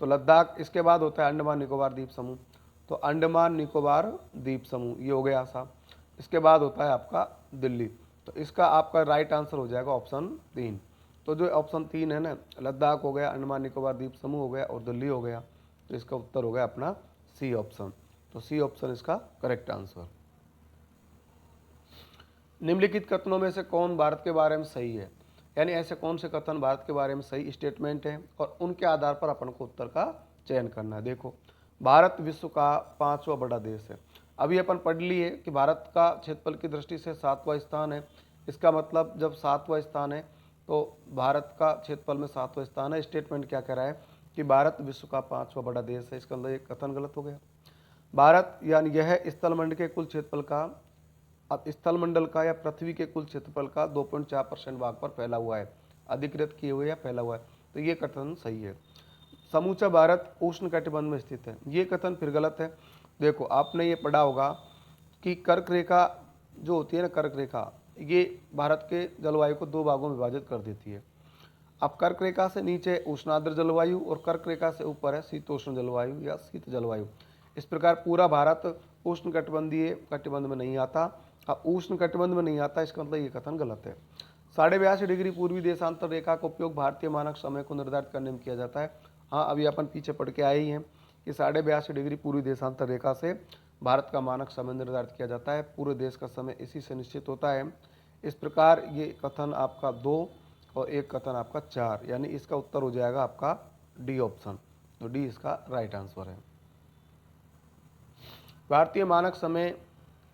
तो लद्दाख, इसके बाद होता है अंडमान निकोबार द्वीप समूह, तो अंडमान निकोबार द्वीप समूह ये हो गया साहब। इसके बाद होता है आपका दिल्ली, तो इसका आपका राइट आंसर हो जाएगा ऑप्शन 3। तो जो ऑप्शन 3 है ना, लद्दाख हो गया, अंडमान निकोबार द्वीप समूह हो गया और दिल्ली हो गया, तो इसका उत्तर हो गया अपना सी ऑप्शन। तो सी ऑप्शन इसका करेक्ट आंसर। निम्नलिखित कथनों में से कौन भारत के बारे में सही है, यानी ऐसे कौन से कथन भारत के बारे में सही स्टेटमेंट है और उनके आधार पर अपन को उत्तर का चयन करना है। देखो, भारत विश्व का 5वां बड़ा देश है। अभी अपन पढ़ लिए कि भारत का क्षेत्रफल की दृष्टि से 7वां स्थान है, इसका मतलब जब 7वां स्थान है तो भारत का क्षेत्रफल में 7वां स्थान है। स्टेटमेंट क्या कह रहा है कि भारत विश्व का 5वां बड़ा देश है, इसके अंदर एक कथन गलत हो गया। भारत यानी यह स्थलमंडल के कुल क्षेत्रफल का, अब स्थलमंडल का या पृथ्वी के कुल क्षेत्रफल का 2.4% भाग पर फैला हुआ है, अधिकृत किए हुए या फैला हुआ है, तो ये कथन सही है। समूचा भारत उष्ण कटिबंध में स्थित है, ये कथन फिर गलत है। देखो आपने ये पढ़ा होगा कि कर्क रेखा जो होती है ना, कर्क रेखा ये भारत के जलवायु को 2 भागों में विभाजित कर देती है। अब कर्क रेखा से नीचे उष्णाद्र जलवायु और कर्क रेखा से ऊपर है शीतोष्ण जलवायु या शीत जलवायु। इस प्रकार पूरा भारत उष्ण कटिबंधीय कटिबंध में नहीं आता। अब उष्ण कटिबंध में नहीं आता, इसका मतलब ये कथन गलत है। 82.5 डिग्री पूर्वी देशांतर रेखा का उपयोग भारतीय मानक समय को निर्धारित करने में किया जाता है। हाँ, अभी अपन पीछे पढ़ के आए ही हैं कि 82.5 डिग्री पूर्वी देशांतर रेखा से भारत का मानक समय निर्धारित किया जाता है, पूरे देश का समय इसी से निश्चित होता है। इस प्रकार ये कथन आपका 2 और एक कथन आपका 4, यानी इसका उत्तर हो जाएगा आपका डी ऑप्शन। तो डी इसका राइट आंसर है। भारतीय मानक समय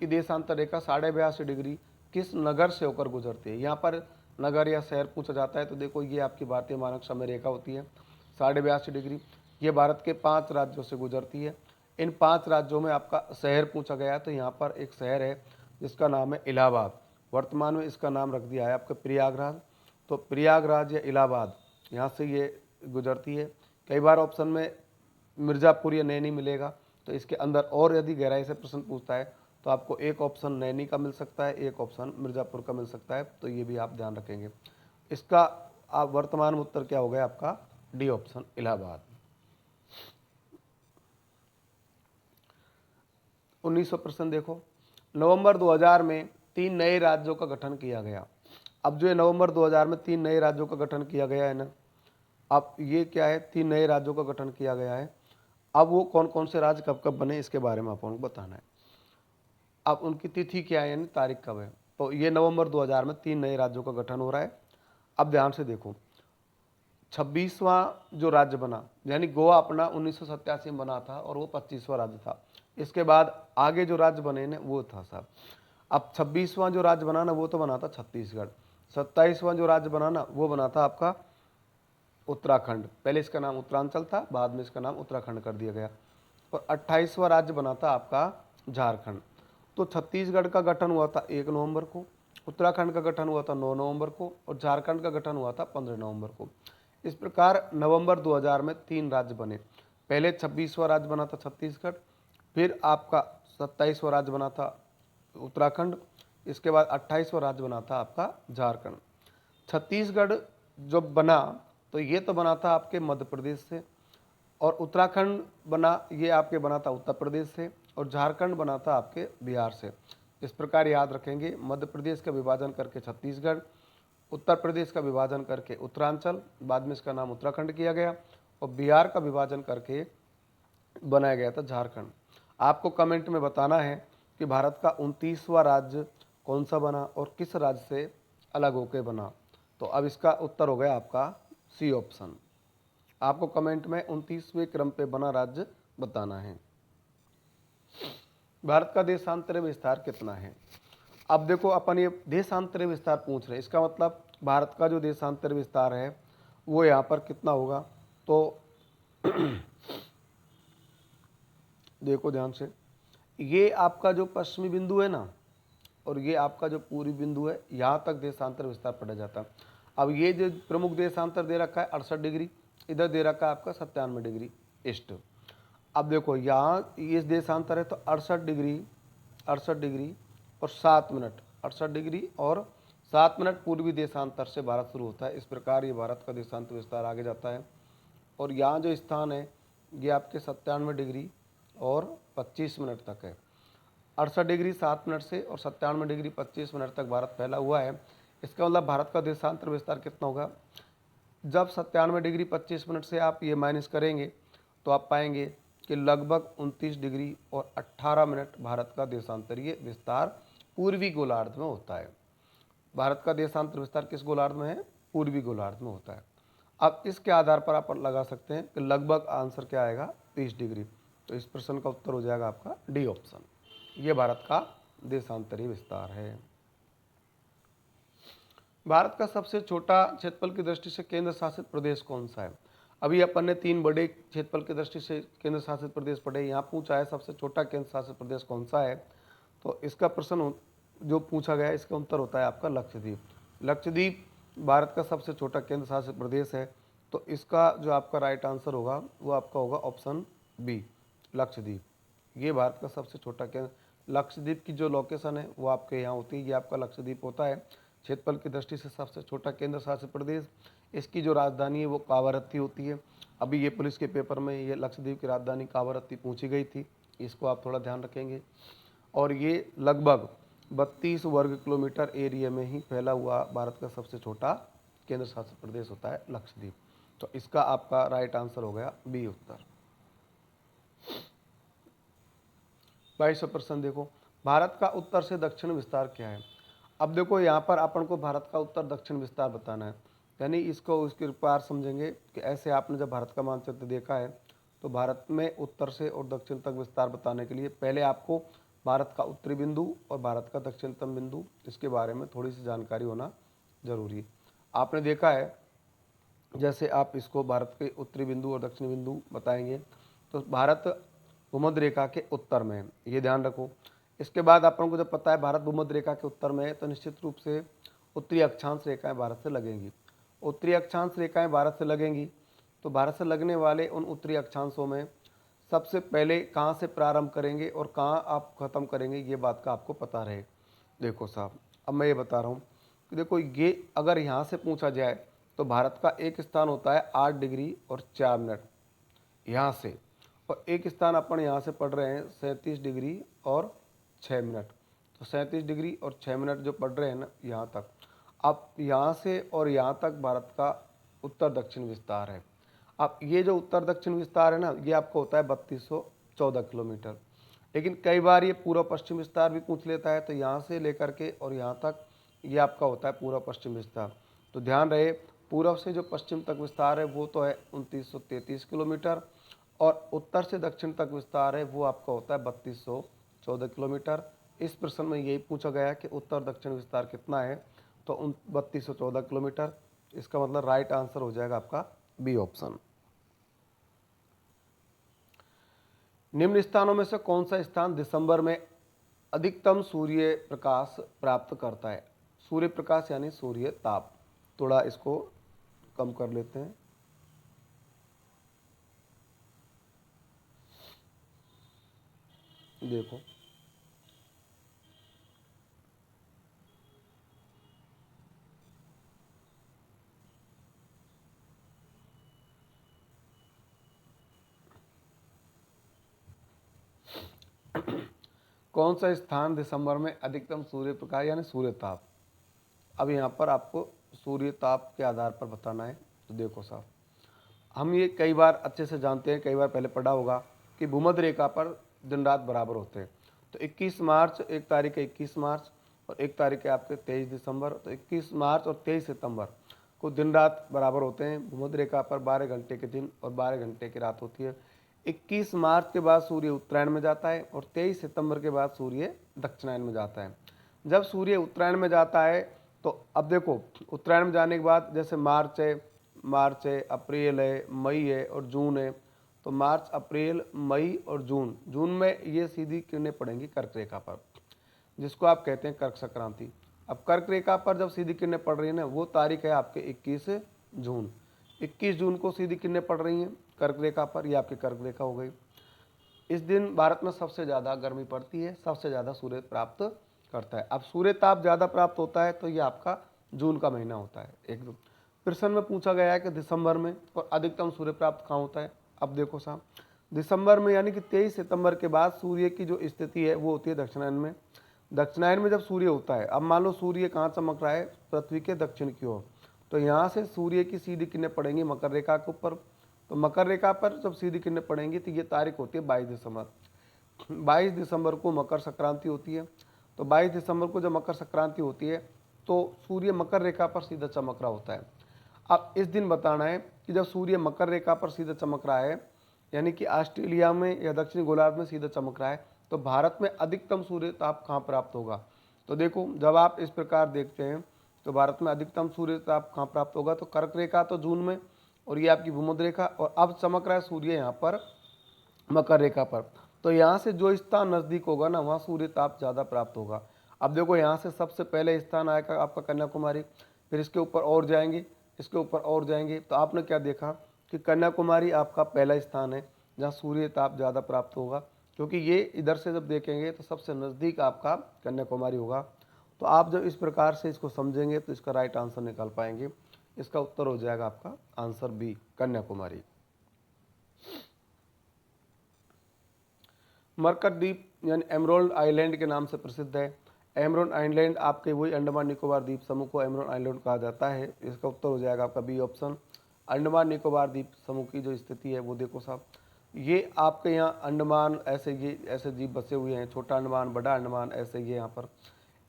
की देशांतर रेखा 82.5 डिग्री किस नगर से होकर गुजरती है। यहाँ पर नगर या शहर पूछा जाता है, तो देखो ये आपकी भारतीय मानक समय रेखा होती है 82.5 डिग्री, ये भारत के 5 राज्यों से गुजरती है। इन 5 राज्यों में आपका शहर पूछा गया है, तो यहाँ पर एक शहर है जिसका नाम है इलाहाबाद, वर्तमान में इसका नाम रख दिया है आपका प्रयागराज। तो प्रयागराज या इलाहाबाद यहाँ से ये गुजरती है। कई बार ऑप्शन में मिर्ज़ापुर या नैनी मिलेगा, तो इसके अंदर और यदि गहराई से प्रश्न पूछता है तो आपको एक ऑप्शन नैनी का मिल सकता है, एक ऑप्शन मिर्ज़ापुर का मिल सकता है, तो ये भी आप ध्यान रखेंगे। इसका आप वर्तमान में उत्तर क्या हो गया आपका डी ऑप्शन इलाहाबाद। 1900 प्रश्न देखो, नवंबर 2000 में 3 नए राज्यों का गठन किया गया। अब जो है नवंबर 2000 में 3 नए राज्यों का गठन किया गया है ना, अब ये क्या है, 3 नए राज्यों का गठन किया गया है। अब वो कौन कौन से राज्य कब कब बने इसके बारे में आपको बताना है। अब उनकी तिथि क्या है, यानी तारीख कब है। तो ये नवंबर 2000 में 3 नए राज्यों का गठन हो रहा है। अब ध्यान से देखो, 26वां जो राज्य बना, यानी गोवा अपना 1987 में बना था और वो 25वां राज्य था। इसके बाद आगे जो राज्य बने ने वो था साहब, अब 26वां जो राज्य बना ना वो तो बना था छत्तीसगढ़। 27वां जो राज्य बना ना वो बना था आपका उत्तराखंड। पहले इसका नाम उत्तरांचल था, बाद में इसका नाम उत्तराखंड कर दिया गया। और 28वां राज्य बना था आपका झारखंड। तो छत्तीसगढ़ का गठन हुआ था 1 नवंबर को उत्तराखंड का गठन हुआ था 9 नवंबर को और झारखंड का गठन हुआ था 15 नवंबर को। इस प्रकार नवंबर 2000 में 3 राज्य बने। पहले 26वां राज्य बना था छत्तीसगढ़, फिर आपका 27वां राज्य बना था उत्तराखंड, इसके बाद 28वां राज्य बना था आपका झारखंड। छत्तीसगढ़ जो बना तो ये तो बना था आपके मध्य प्रदेश से, और उत्तराखंड बना ये आपके बना था उत्तर प्रदेश से, और झारखंड बना था आपके बिहार से। इस प्रकार याद रखेंगे, मध्य प्रदेश का विभाजन करके छत्तीसगढ़, उत्तर प्रदेश का विभाजन करके उत्तरांचल, बाद में इसका नाम उत्तराखंड किया गया, और बिहार का विभाजन करके बनाया गया था झारखंड। आपको कमेंट में बताना है कि भारत का 29वां राज्य कौन सा बना और किस राज्य से अलग होकर बना। तो अब इसका उत्तर हो गया आपका सी ऑप्शन। आपको कमेंट में 29वें क्रम पे बना राज्य बताना है। भारत का देशांतरीय विस्तार कितना है? अब देखो, अपन ये देशांतरीय विस्तार पूछ रहे हैं, इसका मतलब भारत का जो देशांतरीय विस्तार है वो यहाँ पर कितना होगा। तो देखो ध्यान से, ये आपका जो पश्चिमी बिंदु है ना, और ये आपका जो पूर्वी बिंदु है, यहाँ तक देशांतर विस्तार पढ़ा जाता है। अब ये जो प्रमुख देशांतर दे रखा है 68 डिग्री, इधर दे रखा है आपका 97 डिग्री ईस्ट। अब देखो यहाँ ये देशांतर है तो 68 डिग्री और 7 मिनट, 68 डिग्री और 7 मिनट पूर्वी देशांतर से भारत शुरू होता है। इस प्रकार ये भारत का देशांतर विस्तार आगे जाता है। और यहाँ जो स्थान है ये आपके 97 डिग्री और 25 मिनट तक है। 68 डिग्री 7 मिनट से और 97 डिग्री 25 मिनट तक भारत फैला हुआ है। इसका मतलब भारत का देशांतर विस्तार कितना होगा? जब 97 डिग्री 25 मिनट से आप ये माइनस करेंगे तो आप पाएंगे कि लगभग 29 डिग्री और 18 मिनट भारत का देशांतरीय विस्तार पूर्वी गोलार्ध में होता है। भारत का देशांतर विस्तार किस गोलार्ध में है? पूर्वी गोलार्ध में होता है। अब इसके आधार पर आप लगा सकते हैं कि लगभग आंसर क्या आएगा? 30 डिग्री। तो इस प्रश्न का उत्तर हो जाएगा आपका डी ऑप्शन। ये भारत का देशांतरीय विस्तार है। भारत का सबसे छोटा क्षेत्रफल की दृष्टि से केंद्र शासित प्रदेश कौन सा है? अभी अपन ने 3 बड़े क्षेत्रफल की दृष्टि से केंद्र शासित प्रदेश पढ़े, यहाँ पूछा है सबसे छोटा केंद्र शासित प्रदेश कौन सा है। तो इसका प्रश्न जो पूछा गया है इसका उत्तर होता है आपका लक्षद्वीप। लक्षद्वीप भारत का सबसे छोटा केंद्र शासित प्रदेश है। तो इसका जो आपका राइट आंसर होगा वो आपका होगा ऑप्शन बी, लक्षद्वीप। ये भारत का सबसे छोटा केंद्र, लक्षद्वीप की जो लोकेशन है वो आपके यहाँ होती है, ये आपका लक्षद्वीप होता है क्षेत्रफल की दृष्टि से सबसे छोटा केंद्र शासित प्रदेश। इसकी जो राजधानी है वो कावारत्ती होती है। अभी ये पुलिस के पेपर में ये लक्षद्वीप की राजधानी कावारत्ती पूछी गई थी, इसको आप थोड़ा ध्यान रखेंगे। और ये लगभग 32 वर्ग किलोमीटर एरिया में ही फैला हुआ भारत का सबसे छोटा केंद्र शासित प्रदेश होता है लक्षद्वीप। तो इसका आपका राइट आंसर हो गया बी उत्तर। 22वां प्रश्न देखो, भारत का उत्तर से दक्षिण विस्तार क्या है? अब देखो यहाँ पर अपन को भारत का उत्तर दक्षिण विस्तार बताना है, यानी इसको उसके पार समझेंगे कि ऐसे आपने जब भारत का मानचित्र देखा है तो भारत में उत्तर से और दक्षिण तक विस्तार बताने के लिए पहले आपको भारत का उत्तरी बिंदु और भारत का दक्षिणतम बिंदु इसके बारे में थोड़ी सी जानकारी होना जरूरी है। आपने देखा है जैसे आप इसको भारत के उत्तरी बिंदु और दक्षिणी बिंदु बताएंगे तो भारत भूमध्य रेखा के उत्तर में है, ये ध्यान रखो। इसके बाद अपन को जब पता है भारत भूमध्य रेखा के उत्तर में है तो निश्चित रूप से उत्तरी अक्षांश रेखाएं भारत से लगेंगी। उत्तरी अक्षांश रेखाएं भारत से लगेंगी तो भारत से लगने वाले उन उत्तरी अक्षांशों में सबसे पहले कहाँ से प्रारंभ करेंगे और कहाँ आप ख़त्म करेंगे, ये बात का आपको पता रहे। देखो साहब, अब मैं ये बता रहा हूँ कि देखो ये अगर यहाँ से पूछा जाए तो भारत का एक स्थान होता है 8 डिग्री और 4 मिनट यहाँ से, और एक स्थान अपन यहाँ से पढ़ रहे हैं 37 डिग्री और 6 मिनट। तो 37 डिग्री और 6 मिनट जो पढ़ रहे हैं ना यहाँ तक, अब यहाँ से और यहाँ तक भारत का उत्तर दक्षिण विस्तार है। अब ये जो उत्तर दक्षिण विस्तार है ना ये आपको होता है 3214 किलोमीटर। लेकिन कई बार ये पूर्व पश्चिम विस्तार भी पूछ लेता है, तो यहाँ से लेकर के और यहाँ तक ये आपका होता है पूर्व पश्चिम विस्तार। तो ध्यान रहे, पूर्व से जो पश्चिम तक विस्तार है वो तो है 2933 किलोमीटर, और उत्तर से दक्षिण तक विस्तार है वो आपका होता है 3214 किलोमीटर। इस प्रश्न में यही पूछा गया है कि उत्तर दक्षिण विस्तार कितना है, तो 3214 किलोमीटर। इसका मतलब राइट आंसर हो जाएगा आपका बी ऑप्शन। निम्न स्थानों में से कौन सा स्थान दिसंबर में अधिकतम सूर्य प्रकाश प्राप्त करता है? सूर्य प्रकाश यानी सूर्य ताप। थोड़ा इसको कम कर लेते हैं। देखो कौन सा स्थान दिसंबर में अधिकतम सूर्य प्रकाश यानी सूर्य ताप। अब यहाँ पर आपको सूर्य ताप के आधार पर बताना है। तो देखो साहब, हम ये कई बार अच्छे से जानते हैं, कई बार पहले पढ़ा होगा कि भूमध्य रेखा पर दिन रात बराबर होते हैं। तो 21 मार्च, एक तारीख है 21 मार्च और एक तारीख है आपके 23 दिसंबर। तो 21 मार्च और 23 सितंबर को दिन रात बराबर होते हैं। भूमध्य रेखा पर 12 घंटे के दिन और 12 घंटे की रात होती है। 21 मार्च के बाद सूर्य उत्तरायण में जाता है और 23 सितंबर के बाद सूर्य दक्षिणायन में जाता है। जब सूर्य उत्तरायण में जाता है तो अब देखो, उत्तरायण में जाने के बाद जैसे मार्च है, अप्रैल है, मई है और जून है। तो मार्च, अप्रैल, मई और जून में ये सीधी किरणें पड़ेंगी कर्क रेखा पर, जिसको आप कहते हैं कर्क संक्रांति। अब कर्क रेखा पर जब सीधी किरणें पड़ रही है ना, वो तारीख है आपके 21 जून। 21 जून को सीधी किरणें पड़ रही हैं कर्क रेखा पर, ये आपकी कर्क रेखा हो गई। इस दिन भारत में सबसे ज़्यादा गर्मी पड़ती है, सबसे ज़्यादा सूर्य प्राप्त करता है। अब सूर्य ताप ज़्यादा प्राप्त होता है तो ये आपका जून का महीना होता है। एकदम प्रश्न में पूछा गया है कि दिसंबर में और अधिकतम सूर्य प्राप्त कहाँ होता है। अब देखो साहब, दिसंबर में यानी कि 23 सितंबर के बाद सूर्य की जो स्थिति है वो होती है दक्षिणायन में। दक्षिणायन में जब सूर्य होता है, अब मान लो सूर्य कहाँ चमक रहा है, पृथ्वी के दक्षिण की ओर। तो यहाँ से सूर्य की सीधी किरणें पड़ेंगी मकर रेखा के ऊपर। तो मकर रेखा पर जब सीधी किरणें पड़ेंगी तो ये तारीख होती है 22 दिसंबर। 22 दिसंबर को मकर संक्रांति होती है। तो 22 दिसंबर को जब मकर संक्रांति होती है तो सूर्य मकर रेखा पर सीधा चमक रहा होता है। अब इस दिन बताना है कि जब सूर्य मकर रेखा पर सीधा चमक रहा है, यानी कि ऑस्ट्रेलिया में या दक्षिणी गोलार्ध में सीधा चमक रहा है, तो भारत में अधिकतम सूर्य ताप कहाँ प्राप्त होगा। तो देखो, जब आप इस प्रकार देखते हैं तो भारत में अधिकतम सूर्य ताप कहाँ प्राप्त होगा, तो कर्क रेखा तो जून में और ये आपकी भूमध्य रेखा, और अब चमक रहा है सूर्य यहाँ पर मकर रेखा पर। तो यहाँ से जो स्थान नज़दीक होगा ना, वहाँ सूर्य ताप ज़्यादा प्राप्त होगा। अब देखो, यहाँ से सबसे पहले स्थान आएगा आपका कन्याकुमारी, फिर इसके ऊपर और जाएंगे, इसके ऊपर और जाएंगे। तो आपने क्या देखा कि कन्याकुमारी आपका पहला स्थान है जहाँ सूर्य ताप ज़्यादा प्राप्त होगा, क्योंकि ये इधर से जब देखेंगे तो सबसे नज़दीक आपका कन्याकुमारी होगा। तो आप जब इस प्रकार से इसको समझेंगे तो इसका राइट आंसर निकाल पाएंगे। इसका उत्तर हो जाएगा आपका आंसर बी, कन्याकुमारी। मरकत द्वीप यानी एमरोल्ड आइलैंड के नाम से प्रसिद्ध है। एमरोल्ड आइलैंड आपके वही अंडमान निकोबार द्वीप समूह को एमरोल्ड आइलैंड कहा जाता है। इसका उत्तर हो जाएगा आपका बी ऑप्शन। अंडमान निकोबार द्वीप समूह की जो स्थिति है वो देखो साहब, ये आपके यहाँ अंडमान ऐसे द्वीप बसे हुए हैं, छोटा अंडमान, बड़ा अंडमान, ऐसे ये यहाँ पर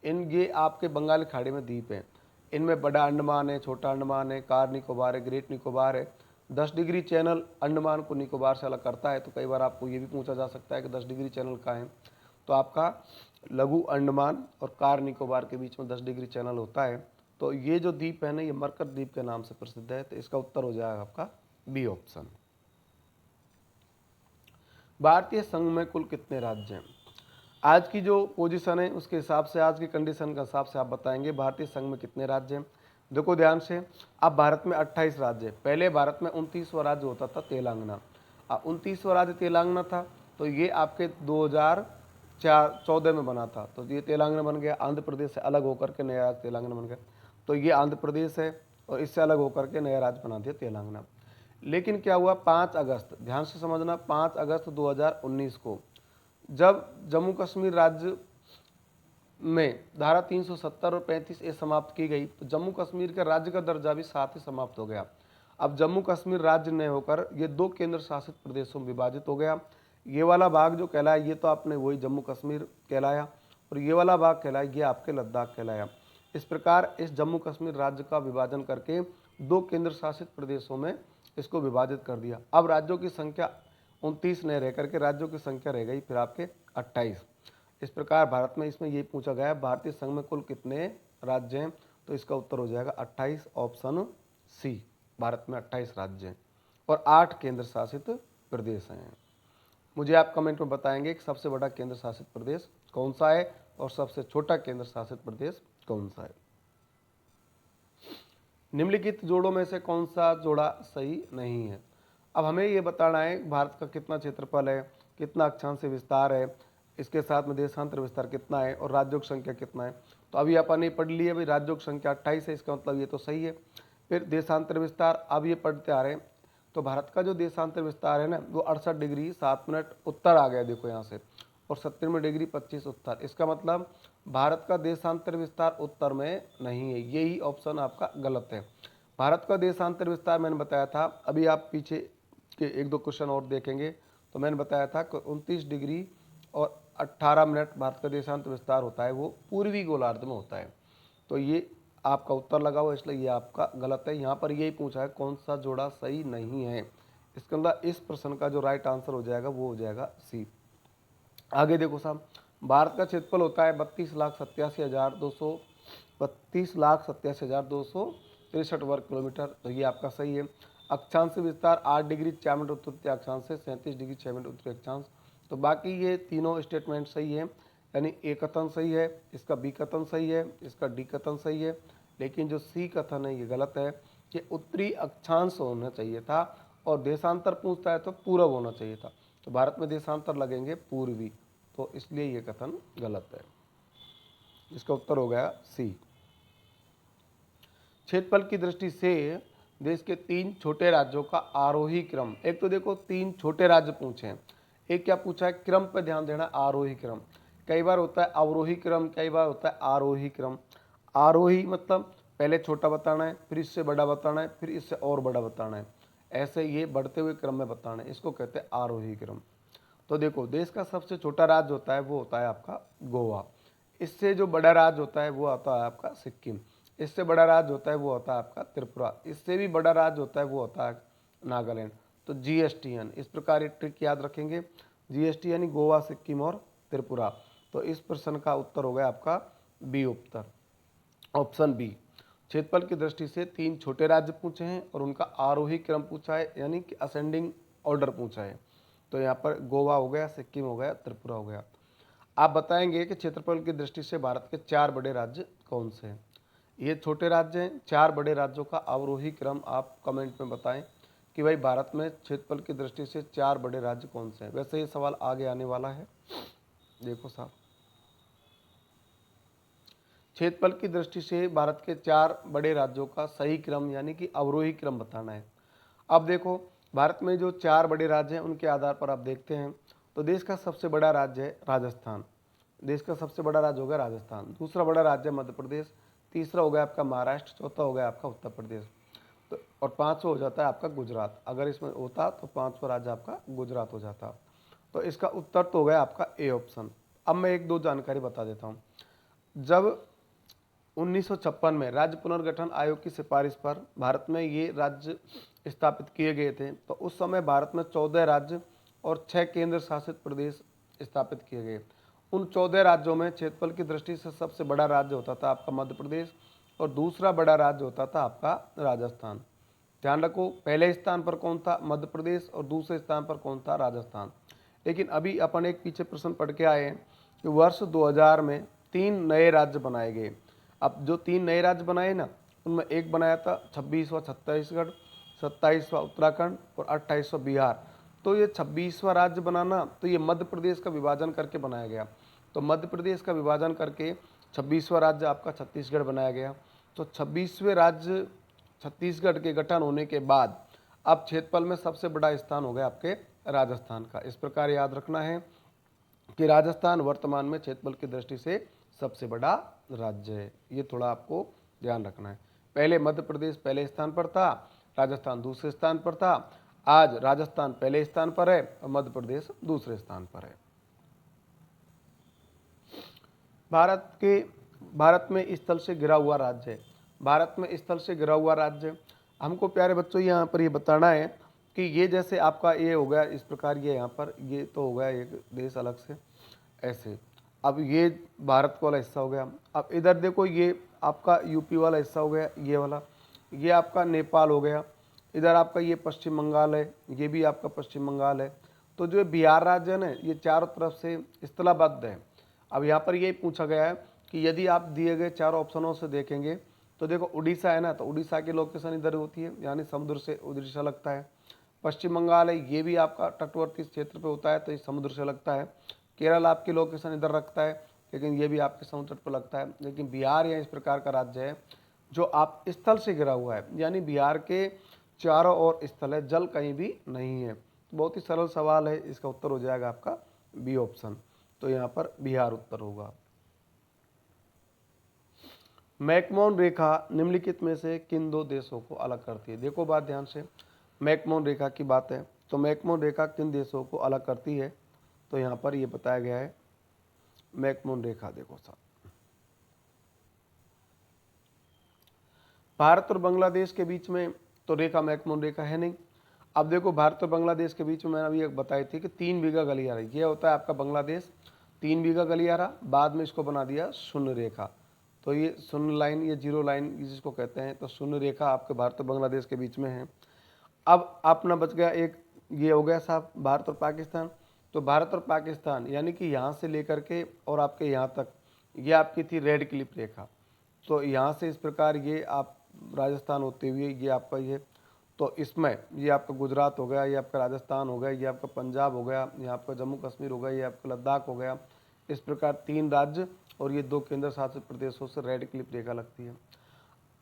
ये आपके बंगाल की खाड़ी में द्वीप हैं। इनमें बड़ा अंडमान है, छोटा अंडमान है, कार निकोबार है, ग्रेट निकोबार है। 10 डिग्री चैनल अंडमान को निकोबार से अलग करता है। तो कई बार आपको ये भी पूछा जा सकता है कि 10 डिग्री चैनल कहाँ है। तो आपका लघु अंडमान और कार निकोबार के बीच में 10 डिग्री चैनल होता है। तो ये जो द्वीप है ना, ये मरकत द्वीप के नाम से प्रसिद्ध है। तो इसका उत्तर हो जाएगा आपका बी ऑप्शन। भारतीय संघ में कुल कितने राज्य हैं। आज की जो पोजीशन है उसके हिसाब से, आज की कंडीशन के हिसाब से आप बताएंगे भारतीय संघ में कितने राज्य हैं। देखो ध्यान से, अब भारत में 28 राज्य है। पहले भारत में 29वां राज्य होता था तेलंगाना। अब 29वां राज्य तेलंगाना था, तो ये आपके 2014 में बना था। तो ये तेलंगाना बन गया। आंध्र प्रदेश से अलग होकर के नया राज्य तेलंगाना बन गया। तो ये आंध्र प्रदेश है और इससे अलग होकर के नया राज्य बना दिया तेलंगाना। लेकिन क्या हुआ, 5 अगस्त, ध्यान से समझना, 5 अगस्त 2019 को जब जम्मू कश्मीर राज्य में धारा 370 और 35 ए समाप्त की गई, तो जम्मू कश्मीर का राज्य का दर्जा भी साथ ही समाप्त हो गया। अब जम्मू कश्मीर राज्य न होकर ये 2 केंद्र शासित प्रदेशों में विभाजित हो गया। ये वाला भाग जो कहलाया ये तो आपने वही जम्मू कश्मीर कहलाया, और ये वाला भाग कहलाया ये आपके लद्दाख कहलाया। इस प्रकार इस जम्मू कश्मीर राज्य का विभाजन करके 2 केंद्र शासित प्रदेशों में इसको विभाजित कर दिया। अब राज्यों की संख्या 29 नहीं रह करके राज्यों की संख्या रह गई फिर आपके 28। इस प्रकार भारत में इसमें ये पूछा गया है भारतीय संघ में कुल कितने राज्य हैं। तो इसका उत्तर हो जाएगा 28, ऑप्शन सी। भारत में 28 राज्य हैं और 8 केंद्र शासित प्रदेश हैं। मुझे आप कमेंट में बताएंगे कि सबसे बड़ा केंद्र शासित प्रदेश कौन सा है और सबसे छोटा केंद्र शासित प्रदेश कौन सा है। निम्नलिखित जोड़ों में से कौन सा जोड़ा सही नहीं है। अब हमें ये बताना है भारत का कितना क्षेत्रफल है, कितना अक्षांश विस्तार है, इसके साथ में देशांतर विस्तार कितना है और राज्यों की संख्या कितना है। तो अभी अपन ने पढ़ लिया भाई, राज्यों की संख्या 28 है, इसका मतलब ये तो सही है। फिर देशांतर विस्तार अब ये पढ़ते आ रहे हैं, तो भारत का जो देशांतर विस्तार है ना वो 68 डिग्री 7 मिनट उत्तर आ गया, देखो यहाँ से, और 97 डिग्री 25 उत्तर। इसका मतलब भारत का देशांतर विस्तार उत्तर में नहीं है, यही ऑप्शन आपका गलत है। भारत का देशांतर विस्तार मैंने बताया था, अभी आप पीछे के एक दो क्वेश्चन और देखेंगे तो मैंने बताया था कि 29 डिग्री और 18 मिनट भारत का देशांतर विस्तार होता है, वो पूर्वी गोलार्ध में होता है। तो ये आपका उत्तर लगा हुआ, इसलिए ये आपका गलत है। यहाँ पर यही पूछा है कौन सा जोड़ा सही नहीं है, इसके अंदर इस प्रश्न का जो राइट आंसर हो जाएगा वो हो जाएगा सी। आगे देखो साहब, भारत का क्षेत्रफल होता है 32,87,263 वर्ग किलोमीटर, तो ये आपका सही है। अक्षांश विस्तार 8 डिग्री 4 मिनट उत्तरी अक्षांश से 37 डिग्री 6 मिनट उत्तरी अक्षांश। तो बाकी ये तीनों स्टेटमेंट सही है, यानी ए कथन सही है, इसका बी कथन सही है, इसका डी कथन सही है। लेकिन जो सी कथन है ये गलत है कि उत्तरी अक्षांश होना चाहिए था, और देशांतर पूछता है तो पूर्व होना चाहिए था। तो भारत में देशांतर लगेंगे पूर्वी, तो इसलिए ये कथन गलत है। इसका उत्तर हो गया सी। क्षेत्रफल की दृष्टि से देश के 3 छोटे राज्यों का आरोही क्रम। एक तो देखो 3 छोटे राज्य पूछे हैं, एक क्या पूछा है, क्रम पर ध्यान देना, आरोही क्रम। कई बार होता है अवरोही क्रम, कई बार होता है आरोही क्रम। आरोही मतलब पहले छोटा बताना है, फिर इससे बड़ा बताना है, फिर इससे और बड़ा बताना है, ऐसे ये बढ़ते हुए क्रम में बताना है, इसको कहते हैं आरोही क्रम। तो देखो देश का सबसे छोटा राज्य होता है वो होता है आपका गोवा, इससे जो बड़ा राज्य होता है वो आता है आपका सिक्किम, इससे बड़ा राज्य होता है वो होता है आपका त्रिपुरा, इससे भी बड़ा राज्य होता है वो होता है नागालैंड। तो जीएसटीएन, इस प्रकार एक ट्रिक याद रखेंगे, जीएसटी यानी गोवा, सिक्किम और त्रिपुरा। तो इस प्रश्न का उत्तर हो गया आपका बी उत्तर, ऑप्शन बी। क्षेत्रफल की दृष्टि से 3 छोटे राज्य पूछे हैं और उनका आरोही क्रम पूछा है, यानी कि असेंडिंग ऑर्डर पूछा है। तो यहाँ पर गोवा हो गया, सिक्किम हो गया, त्रिपुरा हो गया। आप बताएंगे कि क्षेत्रफल की दृष्टि से भारत के 4 बड़े राज्य कौन से हैं। ये छोटे राज्य हैं, 4 बड़े राज्यों का अवरोही क्रम आप कमेंट में बताएं कि भाई भारत में क्षेत्रफल की दृष्टि से 4 बड़े राज्य कौन से हैं। वैसे ये सवाल आगे आने वाला है, देखो साहब। क्षेत्रफल की दृष्टि से भारत के 4 बड़े राज्यों का सही क्रम यानी कि अवरोही क्रम बताना है। अब देखो भारत में जो 4 बड़े राज्य हैं उनके आधार पर आप देखते हैं, तो देश का सबसे बड़ा राज्य है राजस्थान, देश का सबसे बड़ा राज्य हो गया राजस्थान। दूसरा बड़ा राज्य है मध्य प्रदेश, तीसरा हो गया आपका महाराष्ट्र, चौथा हो गया आपका उत्तर प्रदेश, तो और पाँचवा हो जाता है आपका गुजरात। अगर इसमें होता तो पाँचवा राज्य आपका गुजरात हो जाता। तो इसका उत्तर तो हो गया आपका ए ऑप्शन। अब मैं एक दो जानकारी बता देता हूँ। जब 1956 में राज्य पुनर्गठन आयोग की सिफारिश पर भारत में ये राज्य स्थापित किए गए थे, तो उस समय भारत में 14 राज्य और 6 केंद्र शासित प्रदेश स्थापित किए गए। उन 14 राज्यों में क्षेत्रफल की दृष्टि से सबसे बड़ा राज्य होता था आपका मध्य प्रदेश, और दूसरा बड़ा राज्य होता था आपका राजस्थान। ध्यान रखो पहले स्थान पर कौन था, मध्य प्रदेश, और दूसरे स्थान पर कौन था, राजस्थान। लेकिन अभी अपन एक पीछे प्रश्न पढ़ के आए हैं कि वर्ष 2000 में 3 नए राज्य बनाए गए। अब जो 3 नए राज्य बनाए ना, उनमें एक बनाया था 26वां छत्तीसगढ़, 27वां उत्तराखंड और 28वां बिहार। तो ये 26वां राज्य बनाना, तो ये मध्य प्रदेश का विभाजन करके बनाया गया। तो मध्य प्रदेश का विभाजन करके 26वां राज्य आपका छत्तीसगढ़ बनाया गया। तो 26वें राज्य छत्तीसगढ़ के गठन होने के बाद अब क्षेत्रफल में सबसे बड़ा स्थान हो गया आपके राजस्थान का। इस प्रकार याद रखना है कि राजस्थान वर्तमान में क्षेत्रफल की दृष्टि से सबसे बड़ा राज्य है, ये थोड़ा आपको ध्यान रखना है। पहले मध्य प्रदेश पहले स्थान पर था, राजस्थान दूसरे स्थान पर था। आज राजस्थान पहले स्थान पर है और मध्य प्रदेश दूसरे स्थान पर है। भारत में स्थल से घिरा हुआ राज्य है। भारत में स्थल से घिरा हुआ राज्य, हमको प्यारे बच्चों यहाँ पर ये बताना है कि ये जैसे आपका ये हो गया इस प्रकार, ये यहाँ पर ये तो हो गया एक देश अलग से ऐसे। अब ये भारत वाला हिस्सा हो गया। अब इधर देखो ये आपका यूपी वाला हिस्सा हो गया, ये वाला, ये आपका नेपाल हो गया। इधर आपका ये पश्चिम बंगाल है, ये भी आपका पश्चिम बंगाल है। तो जो बिहार राज्य है ना, ये चारों तरफ से स्थलाबद्ध है। अब यहाँ पर ये पूछा गया है कि यदि आप दिए गए चारों ऑप्शनों से देखेंगे तो देखो उड़ीसा है ना, तो उड़ीसा की लोकेशन इधर होती है, यानी समुद्र से उड़ीसा लगता है। पश्चिम बंगाल है, ये भी आपका तटवर्ती क्षेत्र पे होता है, तो ये समुद्र से लगता है। केरल आपकी लोकेशन इधर रखता है, लेकिन ये भी आपके समुद्र तट पर लगता है। लेकिन बिहार या इस प्रकार का राज्य है जो आप स्थल से घिरा हुआ है, यानी बिहार के चारों ओर स्थल है, जल कहीं भी नहीं है। बहुत ही सरल सवाल है, इसका उत्तर हो जाएगा आपका बी ऑप्शन। तो यहाँ पर बिहार उत्तर होगा। मैकमोहन रेखा निम्नलिखित में से किन दो देशों को अलग करती है? देखो बात ध्यान से, मैकमोहन रेखा की बात है, तो मैकमोहन रेखा किन देशों को अलग करती है? तो यहाँ पर ये बताया गया है मैकमोहन रेखा, देखो साहब, भारत और बांग्लादेश के बीच में तो रेखा मैकमोहन रेखा है नहीं। अब देखो भारत और बांग्लादेश के बीच में मैंने अभी एक बताई थी कि 3 बीघा गलियारा, ये होता है आपका बांग्लादेश, 3 बीघा गलियारा, बाद में इसको बना दिया शून्य रेखा। तो ये शून्य लाइन, ये जीरो लाइन जिसको कहते हैं, तो शून्य रेखा आपके भारत और बांग्लादेश के बीच में है। अब अपना बच गया एक, ये हो गया साहब भारत और पाकिस्तान। तो भारत और पाकिस्तान यानी कि यहाँ से लेकर के और आपके यहाँ तक, ये आपकी थी रेड क्लिप रेखा। तो यहाँ से इस प्रकार ये आप राजस्थान होते हुए ये आपका ये, तो इसमें ये आपका गुजरात हो गया, ये आपका राजस्थान हो गया, ये आपका पंजाब हो गया, ये आपका जम्मू कश्मीर हो गया, ये आपका लद्दाख हो गया। इस प्रकार 3 राज्य और ये 2 केंद्र शासित प्रदेशों से रेड क्लिप रेखा लगती है।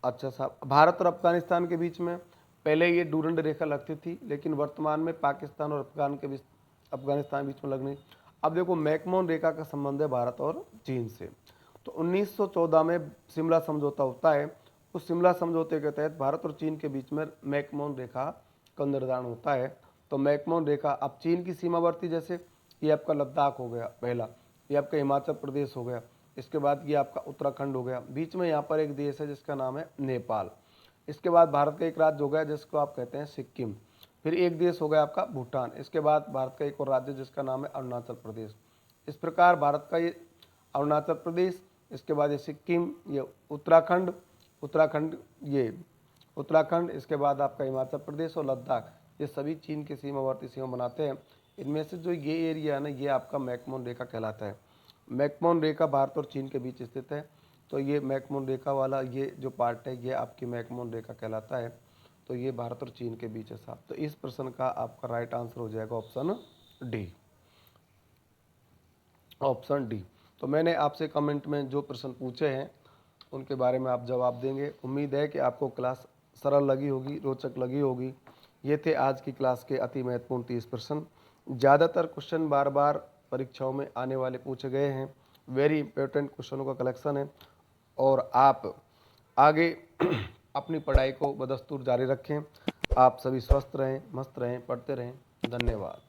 अच्छा साहब, भारत और अफगानिस्तान के बीच में पहले ये डूरंड रेखा लगती थी, लेकिन वर्तमान में पाकिस्तान और अफगानिस्तान के बीच में लगनी। अब देखो मैकमोहन रेखा का संबंध है भारत और चीन से। तो 1914 में शिमला समझौता होता है, उस शिमला समझौते के तहत भारत और चीन के बीच में मैकमोहन रेखा का निर्धारण होता है। तो मैकमोहन रेखा अब चीन की सीमावर्ती, जैसे ये आपका लद्दाख हो गया पहला, ये आपका हिमाचल प्रदेश हो गया, इसके बाद ये आपका उत्तराखंड हो गया, बीच में यहाँ पर एक देश है जिसका नाम है नेपाल, इसके बाद भारत का एक राज्य हो गया जिसको आप कहते हैं सिक्किम, फिर एक देश हो गया आपका भूटान, इसके बाद भारत का एक और राज्य जिसका नाम है अरुणाचल प्रदेश। इस प्रकार भारत का ये अरुणाचल प्रदेश, इसके बाद ये सिक्किम, ये उत्तराखंड, ये उत्तराखंड, इसके बाद आपका हिमाचल प्रदेश और लद्दाख, ये सभी चीन के सीमावर्ती सीमा बनाते हैं। इनमें से जो ये एरिया है ना, ये आपका मैकमोहन रेखा कहलाता है। मैकमोहन रेखा भारत और चीन के बीच स्थित है, तो ये मैकमोहन रेखा वाला ये जो पार्ट है ये आपकी मैकमोहन रेखा कहलाता है। तो ये भारत और चीन के बीच है साहब। तो इस प्रश्न का आपका राइट आंसर हो जाएगा ऑप्शन डी, ऑप्शन डी। तो मैंने आपसे कमेंट में जो प्रश्न पूछे हैं उनके बारे में आप जवाब देंगे। उम्मीद है कि आपको क्लास सरल लगी होगी, रोचक लगी होगी। ये थे आज की क्लास के अति महत्वपूर्ण 30 प्रश्न। ज़्यादातर क्वेश्चन बार बार परीक्षाओं में आने वाले पूछे गए हैं, वेरी इंपॉर्टेंट क्वेश्चनों का कलेक्शन है। और आप आगे अपनी पढ़ाई को बदस्तूर जारी रखें। आप सभी स्वस्थ रहें, मस्त रहें, पढ़ते रहें। धन्यवाद।